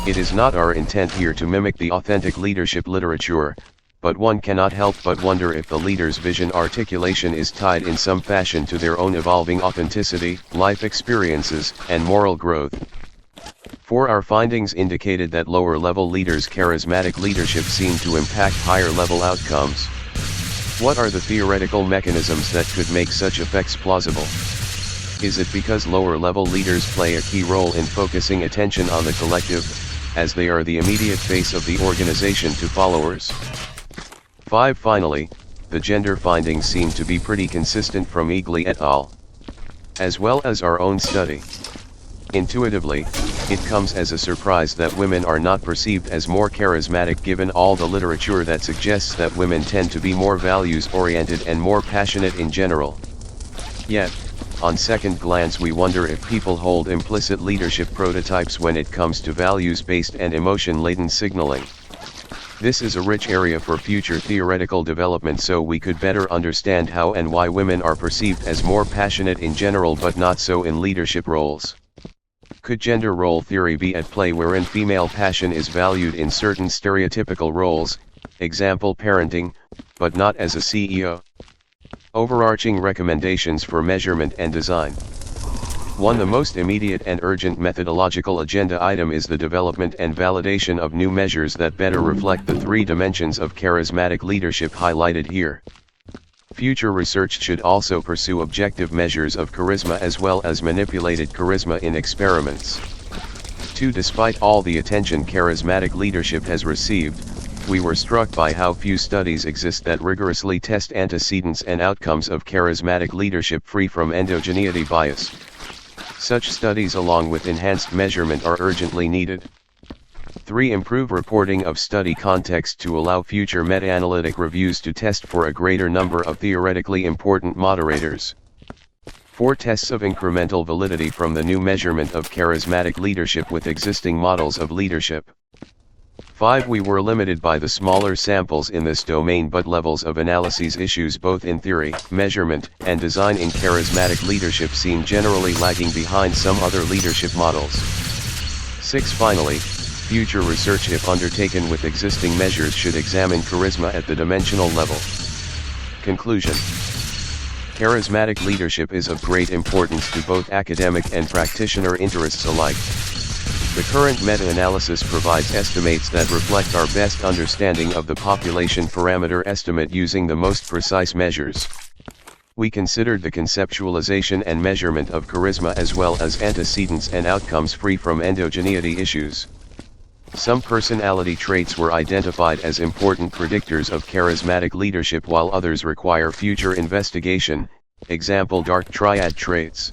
It is not our intent here to mimic the authentic leadership literature, but one cannot help but wonder if the leader's vision articulation is tied in some fashion to their own evolving authenticity, life experiences, and moral growth. 4. Our findings indicated that lower-level leaders' charismatic leadership seemed to impact higher-level outcomes. What are the theoretical mechanisms that could make such effects plausible? Is it because lower-level leaders play a key role in focusing attention on the collective, as they are the immediate face of the organization to followers? 5. Finally, the gender findings seem to be pretty consistent from Eagly et al., as well as our own study. Intuitively, it comes as a surprise that women are not perceived as more charismatic given all the literature that suggests that women tend to be more values-oriented and more passionate in general. Yet, on second glance we wonder if people hold implicit leadership prototypes when it comes to values-based and emotion-laden signaling. This is a rich area for future theoretical development so we could better understand how and why women are perceived as more passionate in general but not so in leadership roles. Could gender role theory be at play wherein female passion is valued in certain stereotypical roles, example parenting, but not as a CEO? Overarching recommendations for measurement and design. 1. The most immediate and urgent methodological agenda item is the development and validation of new measures that better reflect the 3 dimensions of charismatic leadership highlighted here. Future research should also pursue objective measures of charisma as well as manipulated charisma in experiments. 2. Despite all the attention charismatic leadership has received, we were struck by how few studies exist that rigorously test antecedents and outcomes of charismatic leadership free from endogeneity bias. Such studies along with enhanced measurement are urgently needed. 3. Improve reporting of study context to allow future meta-analytic reviews to test for a greater number of theoretically important moderators. 4. Tests of incremental validity from the new measurement of charismatic leadership with existing models of leadership. 5. We were limited by the smaller samples in this domain, but levels of analyses issues both in theory, measurement, and design in charismatic leadership seem generally lagging behind some other leadership models. 6. Finally, future research if undertaken with existing measures should examine charisma at the dimensional level. Conclusion. Charismatic leadership is of great importance to both academic and practitioner interests alike. The current meta-analysis provides estimates that reflect our best understanding of the population parameter estimate using the most precise measures. We considered the conceptualization and measurement of charisma as well as antecedents and outcomes free from endogeneity issues. Some personality traits were identified as important predictors of charismatic leadership while others require future investigation, example dark triad traits.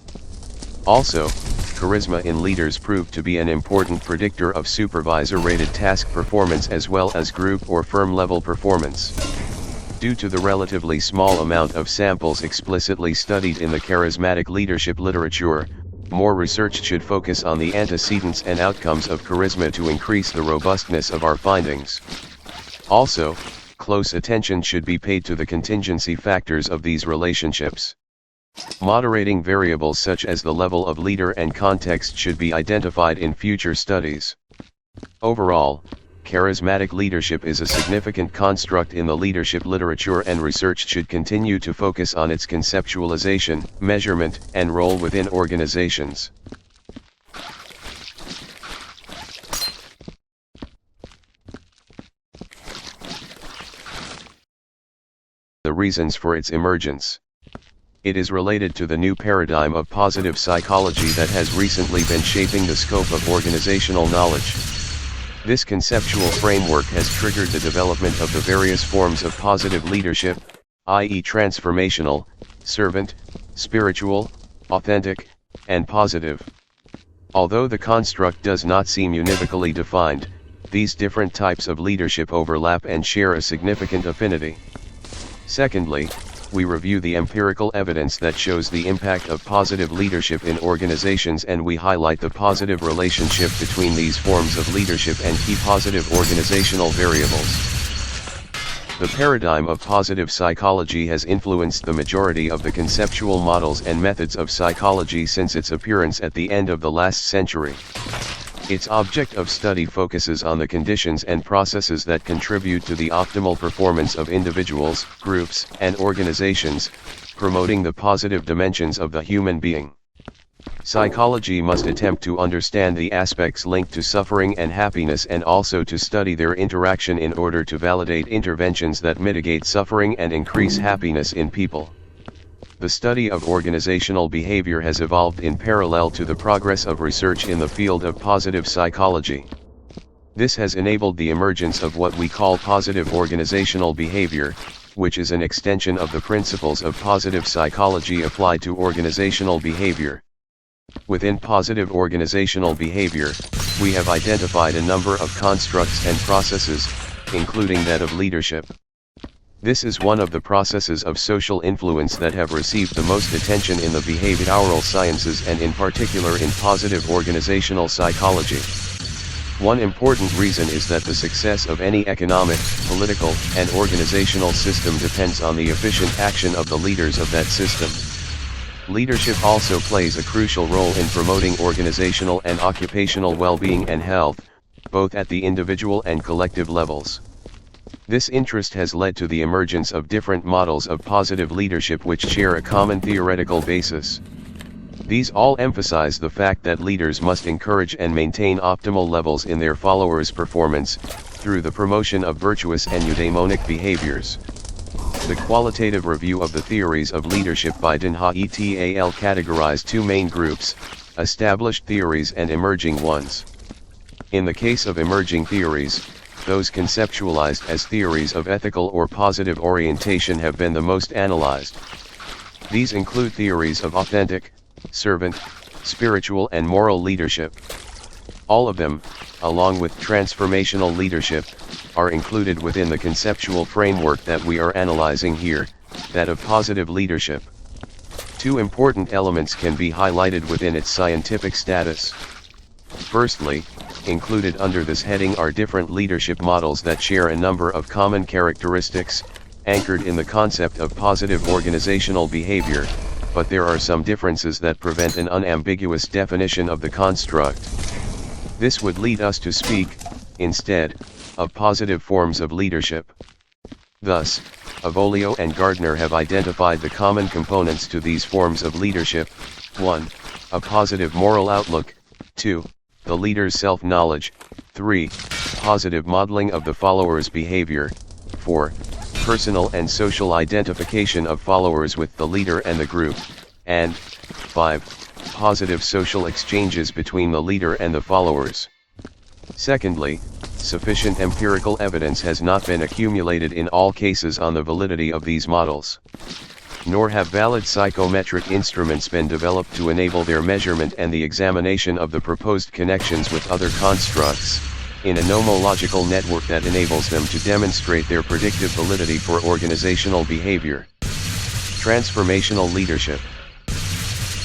Also, charisma in leaders proved to be an important predictor of supervisor-rated task performance as well as group or firm-level performance. Due to the relatively small amount of samples explicitly studied in the charismatic leadership literature, more research should focus on the antecedents and outcomes of charisma to increase the robustness of our findings. Also, close attention should be paid to the contingency factors of these relationships. Moderating variables such as the level of leader and context should be identified in future studies. Overall, charisma charismatic leadership is a significant construct in the leadership literature, and research should continue to focus on its conceptualization, measurement, and role within organizations. The reasons for its emergence. It is related to the new paradigm of positive psychology that has recently been shaping the scope of organizational knowledge. This conceptual framework has triggered the development of the various forms of positive leadership, i.e. transformational, servant, spiritual, authentic, and positive. Although the construct does not seem univocally defined, these different types of leadership overlap and share a significant affinity. Secondly, we review the empirical evidence that shows the impact of positive leadership in organizations, and we highlight the positive relationship between these forms of leadership and key positive organizational variables. The paradigm of positive psychology has influenced the majority of the conceptual models and methods of psychology since its appearance at the end of the last century. Its object of study focuses on the conditions and processes that contribute to the optimal performance of individuals, groups, and organizations, promoting the positive dimensions of the human being. Psychology must attempt to understand the aspects linked to suffering and happiness, and also to study their interaction in order to validate interventions that mitigate suffering and increase happiness in people. The study of organizational behavior has evolved in parallel to the progress of research in the field of positive psychology. This has enabled the emergence of what we call positive organizational behavior, which is an extension of the principles of positive psychology applied to organizational behavior. Within positive organizational behavior, we have identified a number of constructs and processes, including that of leadership. This is one of the processes of social influence that have received the most attention in the behavioral sciences, and in particular in positive organizational psychology. One important reason is that the success of any economic, political, and organizational system depends on the efficient action of the leaders of that system. Leadership also plays a crucial role in promoting organizational and occupational well-being and health, both at the individual and collective levels. This interest has led to the emergence of different models of positive leadership which share a common theoretical basis. These all emphasize the fact that leaders must encourage and maintain optimal levels in their followers' performance, through the promotion of virtuous and eudaimonic behaviors. The qualitative review of the theories of leadership by Denha et al. Categorized two main groups: established theories and emerging ones. In the case of emerging theories, those conceptualized as theories of ethical or positive orientation have been the most analyzed. These include theories of authentic, servant, spiritual, and moral leadership. All of them, along with transformational leadership, are included within the conceptual framework that we are analyzing here, that of positive leadership. Two important elements can be highlighted within its scientific status. Firstly, included under this heading are different leadership models that share a number of common characteristics, anchored in the concept of positive organizational behavior, but there are some differences that prevent an unambiguous definition of the construct. This would lead us to speak, instead, of positive forms of leadership. Thus, Avolio and Gardner have identified the common components to these forms of leadership: 1. A positive moral outlook; 2. The leader's self-knowledge; 3. Positive modeling of the follower's behavior; 4. Personal and social identification of followers with the leader and the group; and 5. Positive social exchanges between the leader and the followers. Secondly, sufficient empirical evidence has not been accumulated in all cases on the validity of these models. Nor have valid psychometric instruments been developed to enable their measurement and the examination of the proposed connections with other constructs, in a nomological network that enables them to demonstrate their predictive validity for organizational behavior. Transformational leadership.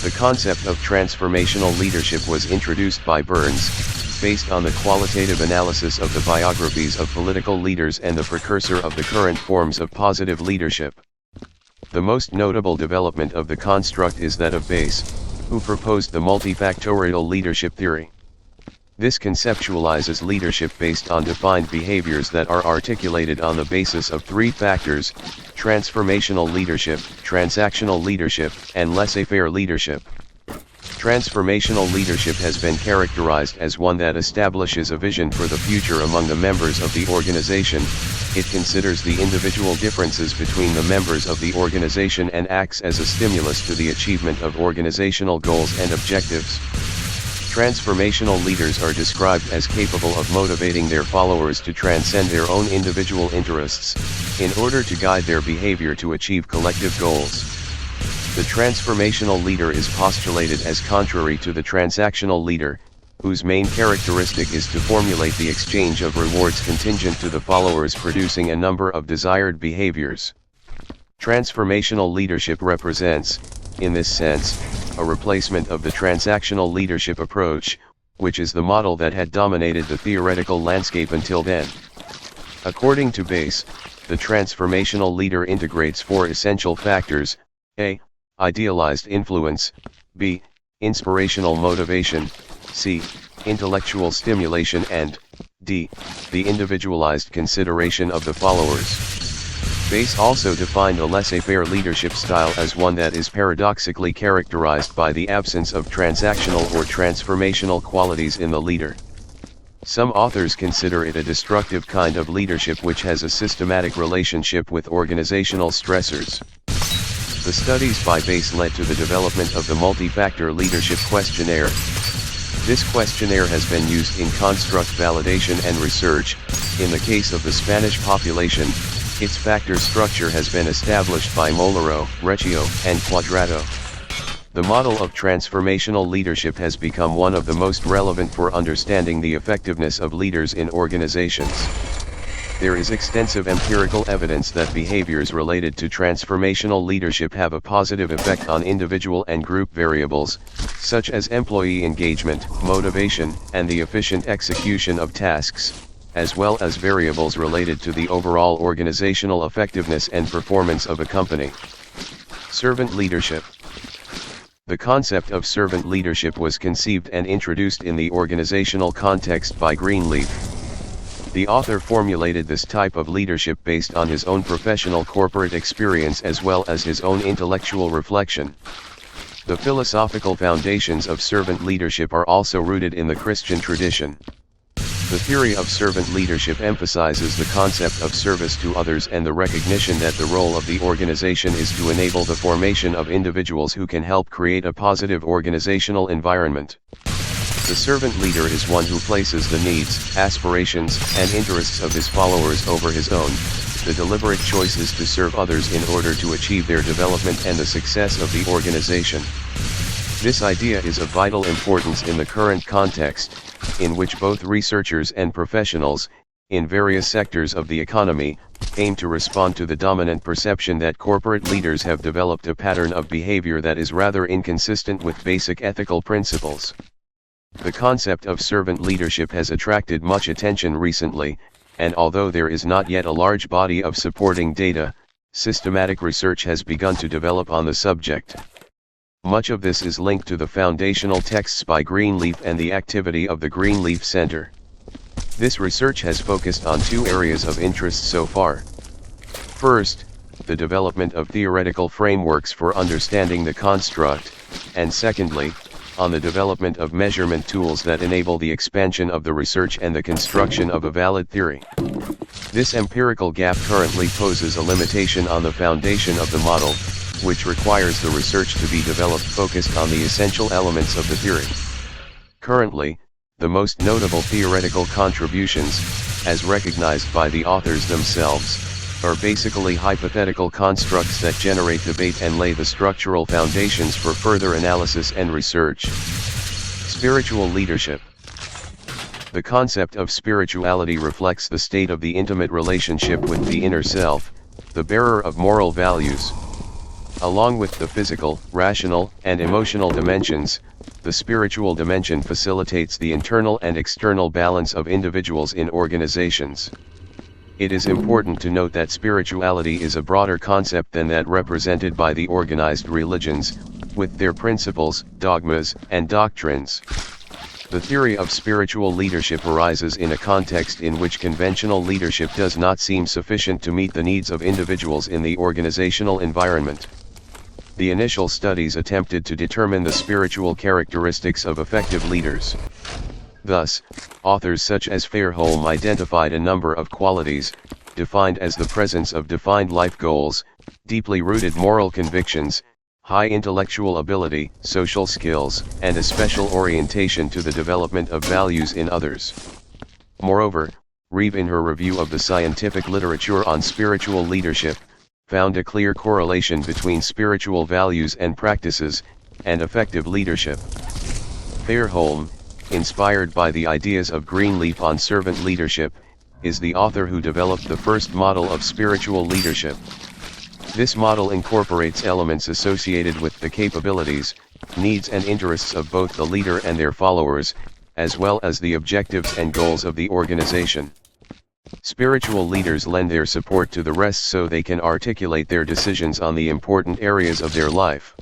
The concept of transformational leadership was introduced by Burns, based on the qualitative analysis of the biographies of political leaders and the precursor of the current forms of positive leadership. The most notable development of the construct is that of Bayes, who proposed the multifactorial leadership theory. This conceptualizes leadership based on defined behaviors that are articulated on the basis of three factors: transformational leadership, transactional leadership, and laissez-faire leadership. Transformational leadership has been characterized as one that establishes a vision for the future among the members of the organization. It considers the individual differences between the members of the organization and acts as a stimulus to the achievement of organizational goals and objectives. Transformational leaders are described as capable of motivating their followers to transcend their own individual interests, in order to guide their behavior to achieve collective goals. The transformational leader is postulated as contrary to the transactional leader, whose main characteristic is to formulate the exchange of rewards contingent to the followers producing a number of desired behaviors. Transformational leadership represents, in this sense, a replacement of the transactional leadership approach, which is the model that had dominated the theoretical landscape until then. According to Bass, the transformational leader integrates four essential factors: A. Idealized influence, B. Inspirational motivation, C. Intellectual stimulation, and D. The individualized consideration of the followers. Bass also defined a laissez-faire leadership style as one that is paradoxically characterized by the absence of transactional or transformational qualities in the leader. Some authors consider it a destructive kind of leadership which has a systematic relationship with organizational stressors. The studies by Bass led to the development of the multi-factor leadership questionnaire. This questionnaire has been used in construct validation and research. In the case of the Spanish population, its factor structure has been established by Molero, Recchio, and Quadrado. The model of transformational leadership has become one of the most relevant for understanding the effectiveness of leaders in organizations. There is extensive empirical evidence that behaviors related to transformational leadership have a positive effect on individual and group variables, such as employee engagement, motivation, and the efficient execution of tasks, as well as variables related to the overall organizational effectiveness and performance of a company. Servant leadership. The concept of servant leadership was conceived and introduced in the organizational context by Greenleaf. The author formulated this type of leadership based on his own professional corporate experience as well as his own intellectual reflection. The philosophical foundations of servant leadership are also rooted in the Christian tradition. The theory of servant leadership emphasizes the concept of service to others and the recognition that the role of the organization is to enable the formation of individuals who can help create a positive organizational environment. The servant leader is one who places the needs, aspirations, and interests of his followers over his own. The deliberate choice is to serve others in order to achieve their development and the success of the organization. This idea is of vital importance in the current context, in which both researchers and professionals, in various sectors of the economy, aim to respond to the dominant perception that corporate leaders have developed a pattern of behavior that is rather inconsistent with basic ethical principles. The concept of servant leadership has attracted much attention recently, and although there is not yet a large body of supporting data, systematic research has begun to develop on the subject. Much of this is linked to the foundational texts by Greenleaf and the activity of the Greenleaf Center. This research has focused on two areas of interest so far. First, the development of theoretical frameworks for understanding the construct, and secondly, on the development of measurement tools that enable the expansion of the research and the construction of a valid theory. This empirical gap currently poses a limitation on the foundation of the model, which requires the research to be developed focused on the essential elements of the theory. Currently, the most notable theoretical contributions, as recognized by the authors themselves, are basically hypothetical constructs that generate debate and lay the structural foundations for further analysis and research. Spiritual leadership. The concept of spirituality reflects the state of the intimate relationship with the inner self, the bearer of moral values. Along with the physical, rational, and emotional dimensions, the spiritual dimension facilitates the internal and external balance of individuals in organizations. It is important to note that spirituality is a broader concept than that represented by the organized religions, with their principles, dogmas, and doctrines. The theory of spiritual leadership arises in a context in which conventional leadership does not seem sufficient to meet the needs of individuals in the organizational environment. The initial studies attempted to determine the spiritual characteristics of effective leaders. Thus, authors such as Fairholm identified a number of qualities, defined as the presence of defined life goals, deeply rooted moral convictions, high intellectual ability, social skills, and a special orientation to the development of values in others. Moreover, Reeve in her review of the scientific literature on spiritual leadership, found a clear correlation between spiritual values and practices, and effective leadership. Fairholm, inspired by the ideas of Greenleaf on servant leadership, is the author who developed the first model of spiritual leadership. This model incorporates elements associated with the capabilities, needs and interests of both the leader and their followers, as well as the objectives and goals of the organization. Spiritual leaders lend their support to the rest so they can articulate their decisions on the important areas of their life.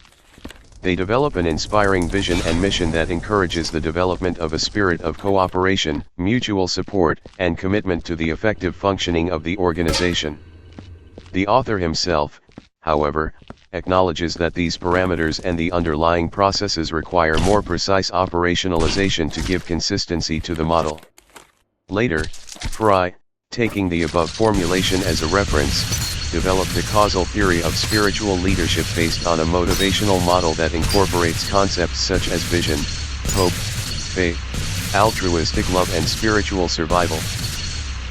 They develop an inspiring vision and mission that encourages the development of a spirit of cooperation, mutual support, and commitment to the effective functioning of the organization. The author himself, however, acknowledges that these parameters and the underlying processes require more precise operationalization to give consistency to the model. Later, Fry, taking the above formulation as a reference, developed the causal theory of spiritual leadership based on a motivational model that incorporates concepts such as vision, hope, faith, altruistic love and spiritual survival.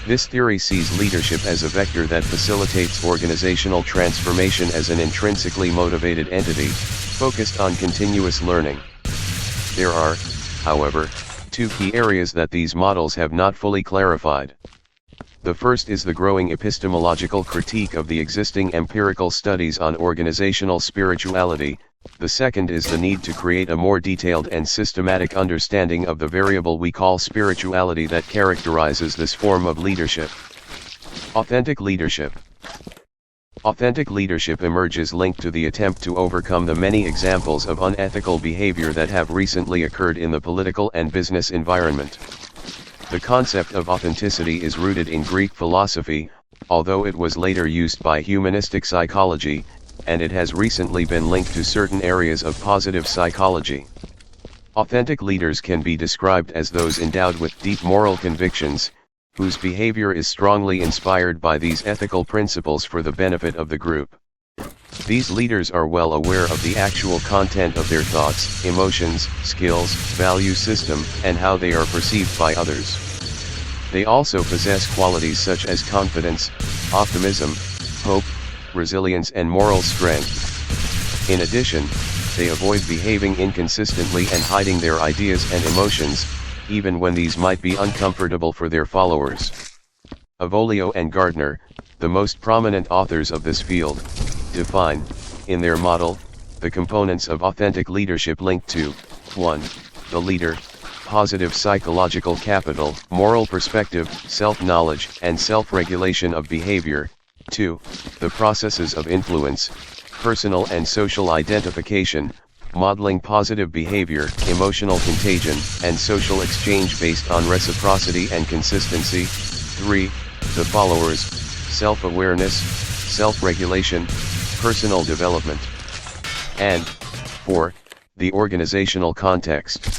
This theory sees leadership as a vector that facilitates organizational transformation as an intrinsically motivated entity, focused on continuous learning. There are, however, two key areas that these models have not fully clarified. The first is the growing epistemological critique of the existing empirical studies on organizational spirituality. The second is the need to create a more detailed and systematic understanding of the variable we call spirituality that characterizes this form of leadership. Authentic leadership. Authentic leadership emerges linked to the attempt to overcome the many examples of unethical behavior that have recently occurred in the political and business environment. The concept of authenticity is rooted in Greek philosophy, although it was later used by humanistic psychology, and it has recently been linked to certain areas of positive psychology. Authentic leaders can be described as those endowed with deep moral convictions, whose behavior is strongly inspired by these ethical principles for the benefit of the group. These leaders are well aware of the actual content of their thoughts, emotions, skills, value system, and how they are perceived by others. They also possess qualities such as confidence, optimism, hope, resilience and moral strength. In addition, they avoid behaving inconsistently and hiding their ideas and emotions, even when these might be uncomfortable for their followers. Avolio and Gardner, the most prominent authors of this field, define, in their model, the components of authentic leadership linked to 1. The leader, positive psychological capital, moral perspective, self-knowledge, and self-regulation of behavior. 2. The processes of influence, personal and social identification, modeling positive behavior, emotional contagion, and social exchange based on reciprocity and consistency. 3. The followers, self-awareness, self-regulation, personal development. And 4. The organizational context.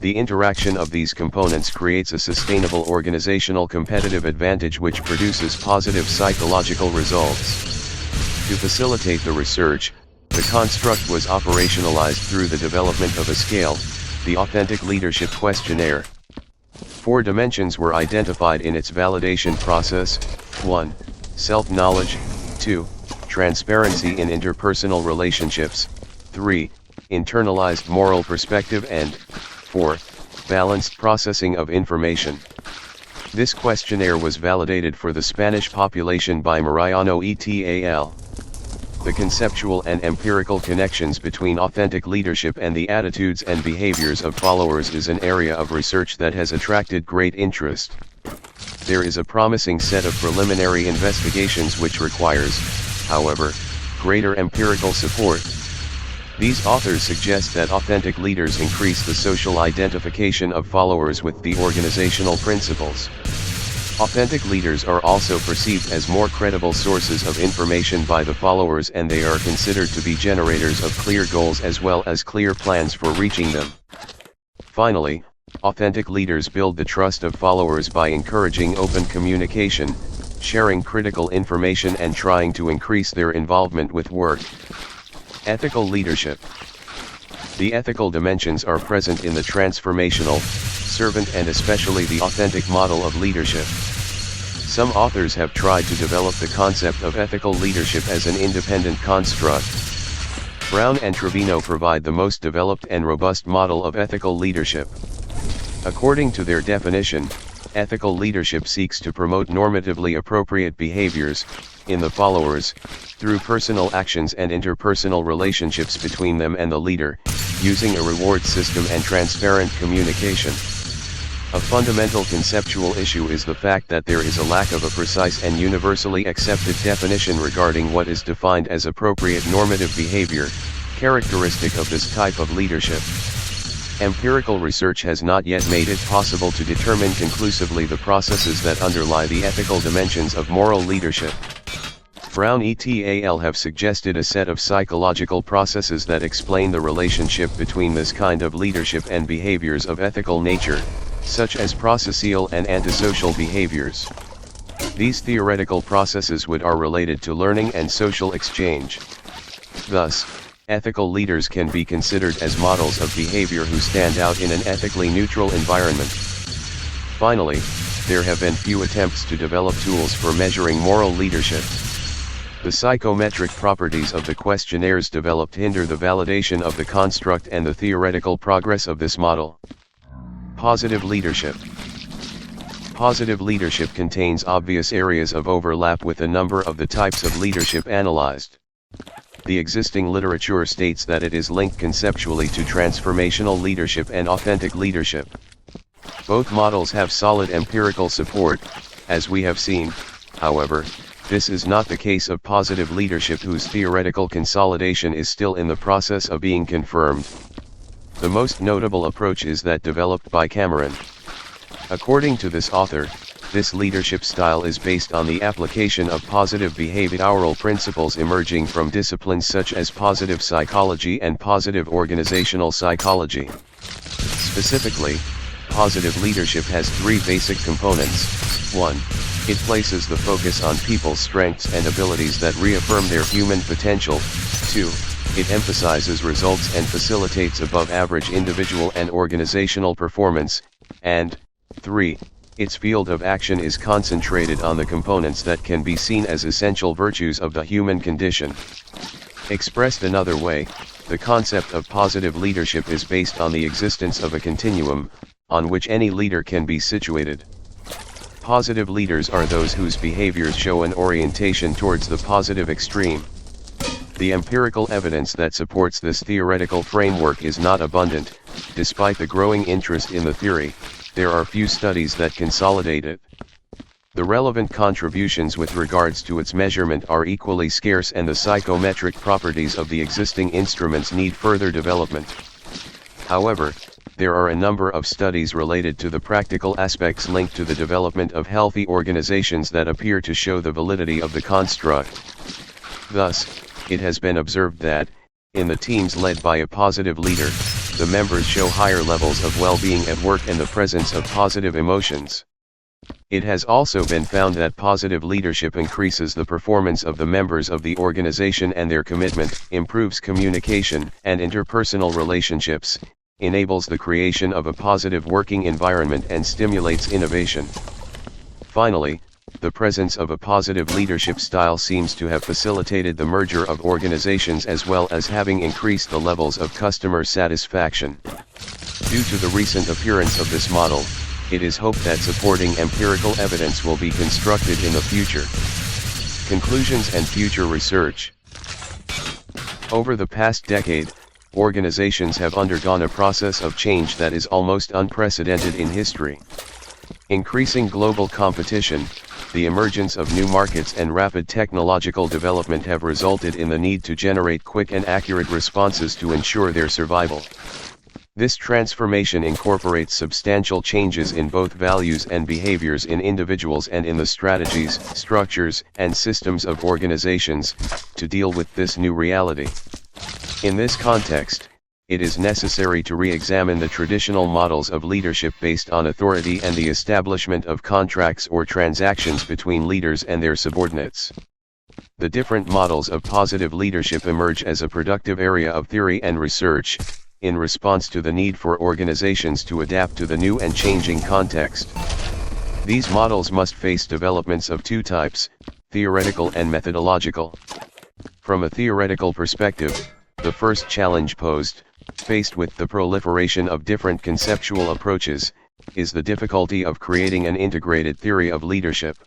The interaction of these components creates a sustainable organizational competitive advantage which produces positive psychological results. To facilitate the research, the construct was operationalized through the development of a scale, the Authentic Leadership Questionnaire. 4 dimensions were identified in its validation process: 1. Self-knowledge, 2. Transparency in interpersonal relationships, 3. Internalized moral perspective and 4. Balanced processing of information. This questionnaire was validated for the Spanish population by Mariano et al. The conceptual and empirical connections between authentic leadership and the attitudes and behaviors of followers is an area of research that has attracted great interest. There is a promising set of preliminary investigations which requires, however, greater empirical support. These authors suggest that authentic leaders increase the social identification of followers with the organizational principles. Authentic leaders are also perceived as more credible sources of information by the followers, and they are considered to be generators of clear goals as well as clear plans for reaching them. Finally, authentic leaders build the trust of followers by encouraging open communication, sharing critical information, and trying to increase their involvement with work. Ethical leadership. The ethical dimensions are present in the transformational, servant, and especially the authentic model of leadership. Some authors have tried to develop the concept of ethical leadership as an independent construct. Brown and Trevino provide the most developed and robust model of ethical leadership. According to their definition, ethical leadership seeks to promote normatively appropriate behaviors in the followers, through personal actions and interpersonal relationships between them and the leader, using a reward system and transparent communication. A fundamental conceptual issue is the fact that there is a lack of a precise and universally accepted definition regarding what is defined as appropriate normative behavior, characteristic of this type of leadership. Empirical research has not yet made it possible to determine conclusively the processes that underlie the ethical dimensions of moral leadership. Brown et al. Have suggested a set of psychological processes that explain the relationship between this kind of leadership and behaviors of ethical nature, such as prosocial and antisocial behaviors. These theoretical processes are related to learning and social exchange. Thus, ethical leaders can be considered as models of behavior who stand out in an ethically neutral environment. Finally, there have been few attempts to develop tools for measuring moral leadership. The psychometric properties of the questionnaires developed hinder the validation of the construct and the theoretical progress of this model. Positive leadership. Positive leadership contains obvious areas of overlap with a number of the types of leadership analyzed. The existing literature states that it is linked conceptually to transformational leadership and authentic leadership. Both models have solid empirical support, as we have seen. However, this is not the case of positive leadership, whose theoretical consolidation is still in the process of being confirmed. The most notable approach is that developed by Cameron. According to this author, this leadership style is based on the application of positive behavioral principles emerging from disciplines such as positive psychology and positive organizational psychology. Specifically, positive leadership has three basic components. 1. It places the focus on people's strengths and abilities that reaffirm their human potential. 2. It emphasizes results and facilitates above-average individual and organizational performance. And 3. Its field of action is concentrated on the components that can be seen as essential virtues of the human condition. Expressed another way, the concept of positive leadership is based on the existence of a continuum, on which any leader can be situated. Positive leaders are those whose behaviors show an orientation towards the positive extreme. The empirical evidence that supports this theoretical framework is not abundant. Despite the growing interest in the theory, there are few studies that consolidate it. The relevant contributions with regards to its measurement are equally scarce, and the psychometric properties of the existing instruments need further development. However, there are a number of studies related to the practical aspects linked to the development of healthy organizations that appear to show the validity of the construct. Thus, it has been observed that, in the teams led by a positive leader, the members show higher levels of well-being at work and the presence of positive emotions. It has also been found that positive leadership increases the performance of the members of the organization and their commitment, improves communication and interpersonal relationships, enables the creation of a positive working environment, and stimulates innovation. Finally, the presence of a positive leadership style seems to have facilitated the merger of organizations as well as having increased the levels of customer satisfaction. Due to the recent appearance of this model, it is hoped that supporting empirical evidence will be constructed in the future. Conclusions and future research. Over the past decade, organizations have undergone a process of change that is almost unprecedented in history. Increasing global competition, the emergence of new markets and rapid technological development have resulted in the need to generate quick and accurate responses to ensure their survival. This transformation incorporates substantial changes in both values and behaviors in individuals and in the strategies, structures, and systems of organizations to deal with this new reality. In this context, it is necessary to re-examine the traditional models of leadership based on authority and the establishment of contracts or transactions between leaders and their subordinates. The different models of positive leadership emerge as a productive area of theory and research, in response to the need for organizations to adapt to the new and changing context. These models must face developments of two types, theoretical and methodological. From a theoretical perspective, the first challenge posed, faced with the proliferation of different conceptual approaches, is the difficulty of creating an integrated theory of leadership.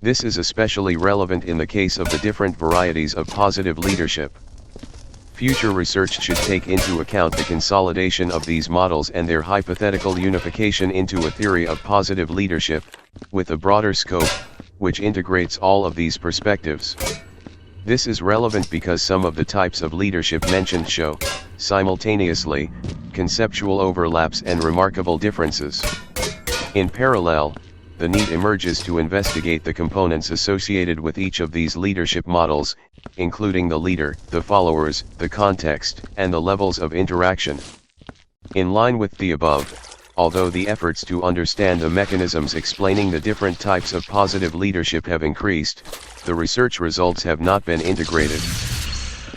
This is especially relevant in the case of the different varieties of positive leadership. Future research should take into account the consolidation of these models and their hypothetical unification into a theory of positive leadership, with a broader scope, which integrates all of these perspectives. This is relevant because some of the types of leadership mentioned show, simultaneously, conceptual overlaps and remarkable differences. In parallel, the need emerges to investigate the components associated with each of these leadership models, including the leader, the followers, the context, and the levels of interaction. In line with the above, although the efforts to understand the mechanisms explaining the different types of positive leadership have increased, the research results have not been integrated.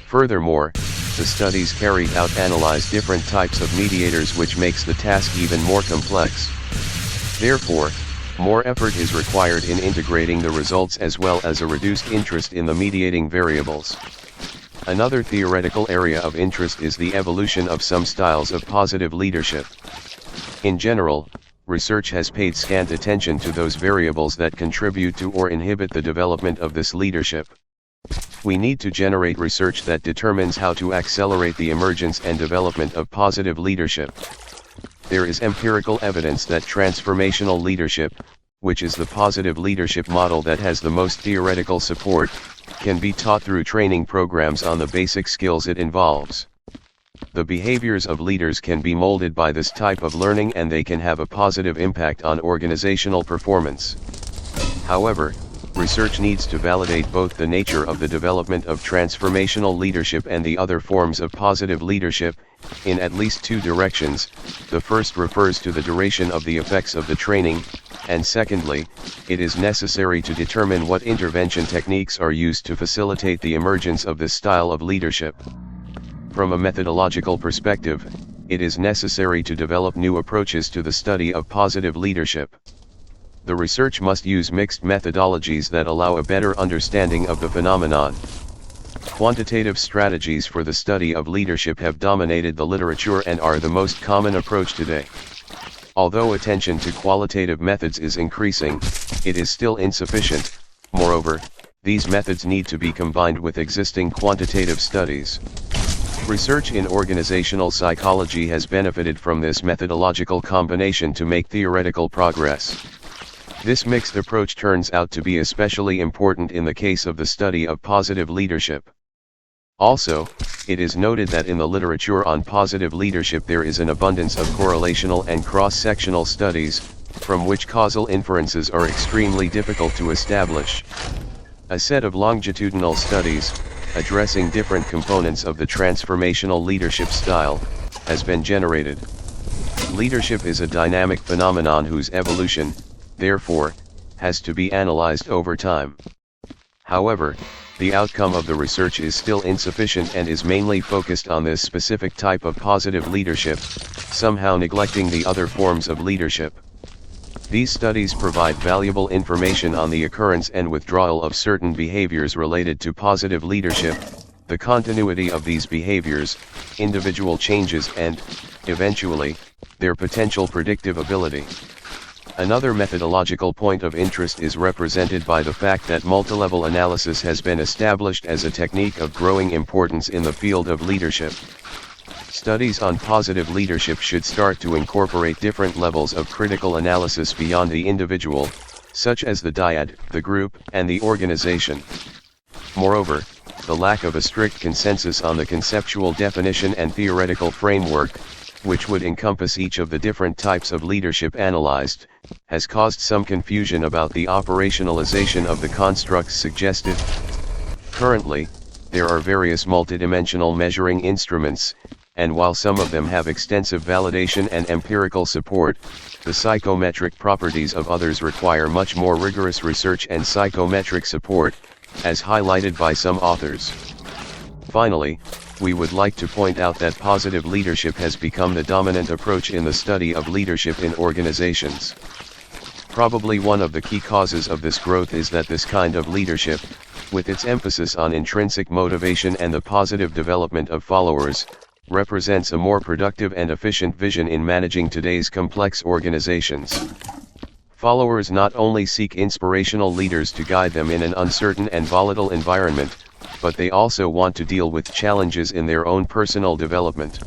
Furthermore, the studies carried out analyze different types of mediators, which makes the task even more complex. Therefore, more effort is required in integrating the results as well as a reduced interest in the mediating variables. Another theoretical area of interest is the evolution of some styles of positive leadership. In general, research has paid scant attention to those variables that contribute to or inhibit the development of this leadership. We need to generate research that determines how to accelerate the emergence and development of positive leadership. There is empirical evidence that transformational leadership, which is the positive leadership model that has the most theoretical support, can be taught through training programs on the basic skills it involves. The behaviors of leaders can be molded by this type of learning, and they can have a positive impact on organizational performance. However, research needs to validate both the nature of the development of transformational leadership and the other forms of positive leadership, in at least two directions. The first refers to the duration of the effects of the training, and secondly, it is necessary to determine what intervention techniques are used to facilitate the emergence of this style of leadership. From a methodological perspective, it is necessary to develop new approaches to the study of positive leadership. The research must use mixed methodologies that allow a better understanding of the phenomenon. Quantitative strategies for the study of leadership have dominated the literature and are the most common approach today. Although attention to qualitative methods is increasing, it is still insufficient. Moreover, these methods need to be combined with existing quantitative studies. Research in organizational psychology has benefited from this methodological combination to make theoretical progress. This mixed approach turns out to be especially important in the case of the study of positive leadership. Also, it is noted that in the literature on positive leadership there is an abundance of correlational and cross-sectional studies, from which causal inferences are extremely difficult to establish. A set of longitudinal studies, addressing different components of the transformational leadership style, has been generated. Leadership is a dynamic phenomenon whose evolution, therefore, has to be analyzed over time. However, the outcome of the research is still insufficient and is mainly focused on this specific type of positive leadership, somehow neglecting the other forms of leadership. These studies provide valuable information on the occurrence and withdrawal of certain behaviors related to positive leadership, the continuity of these behaviors, individual changes and, eventually, their potential predictive ability. Another methodological point of interest is represented by the fact that multilevel analysis has been established as a technique of growing importance in the field of leadership. Studies on positive leadership should start to incorporate different levels of critical analysis beyond the individual, such as the dyad, the group, and the organization. Moreover, the lack of a strict consensus on the conceptual definition and theoretical framework, which would encompass each of the different types of leadership analyzed, has caused some confusion about the operationalization of the constructs suggested. Currently, there are various multidimensional measuring instruments, and while some of them have extensive validation and empirical support, the psychometric properties of others require much more rigorous research and psychometric support, as highlighted by some authors. Finally, we would like to point out that positive leadership has become the dominant approach in the study of leadership in organizations. Probably one of the key causes of this growth is that this kind of leadership, with its emphasis on intrinsic motivation and the positive development of followers, represents a more productive and efficient vision in managing today's complex organizations. Followers not only seek inspirational leaders to guide them in an uncertain and volatile environment, but they also want to deal with challenges in their own personal development.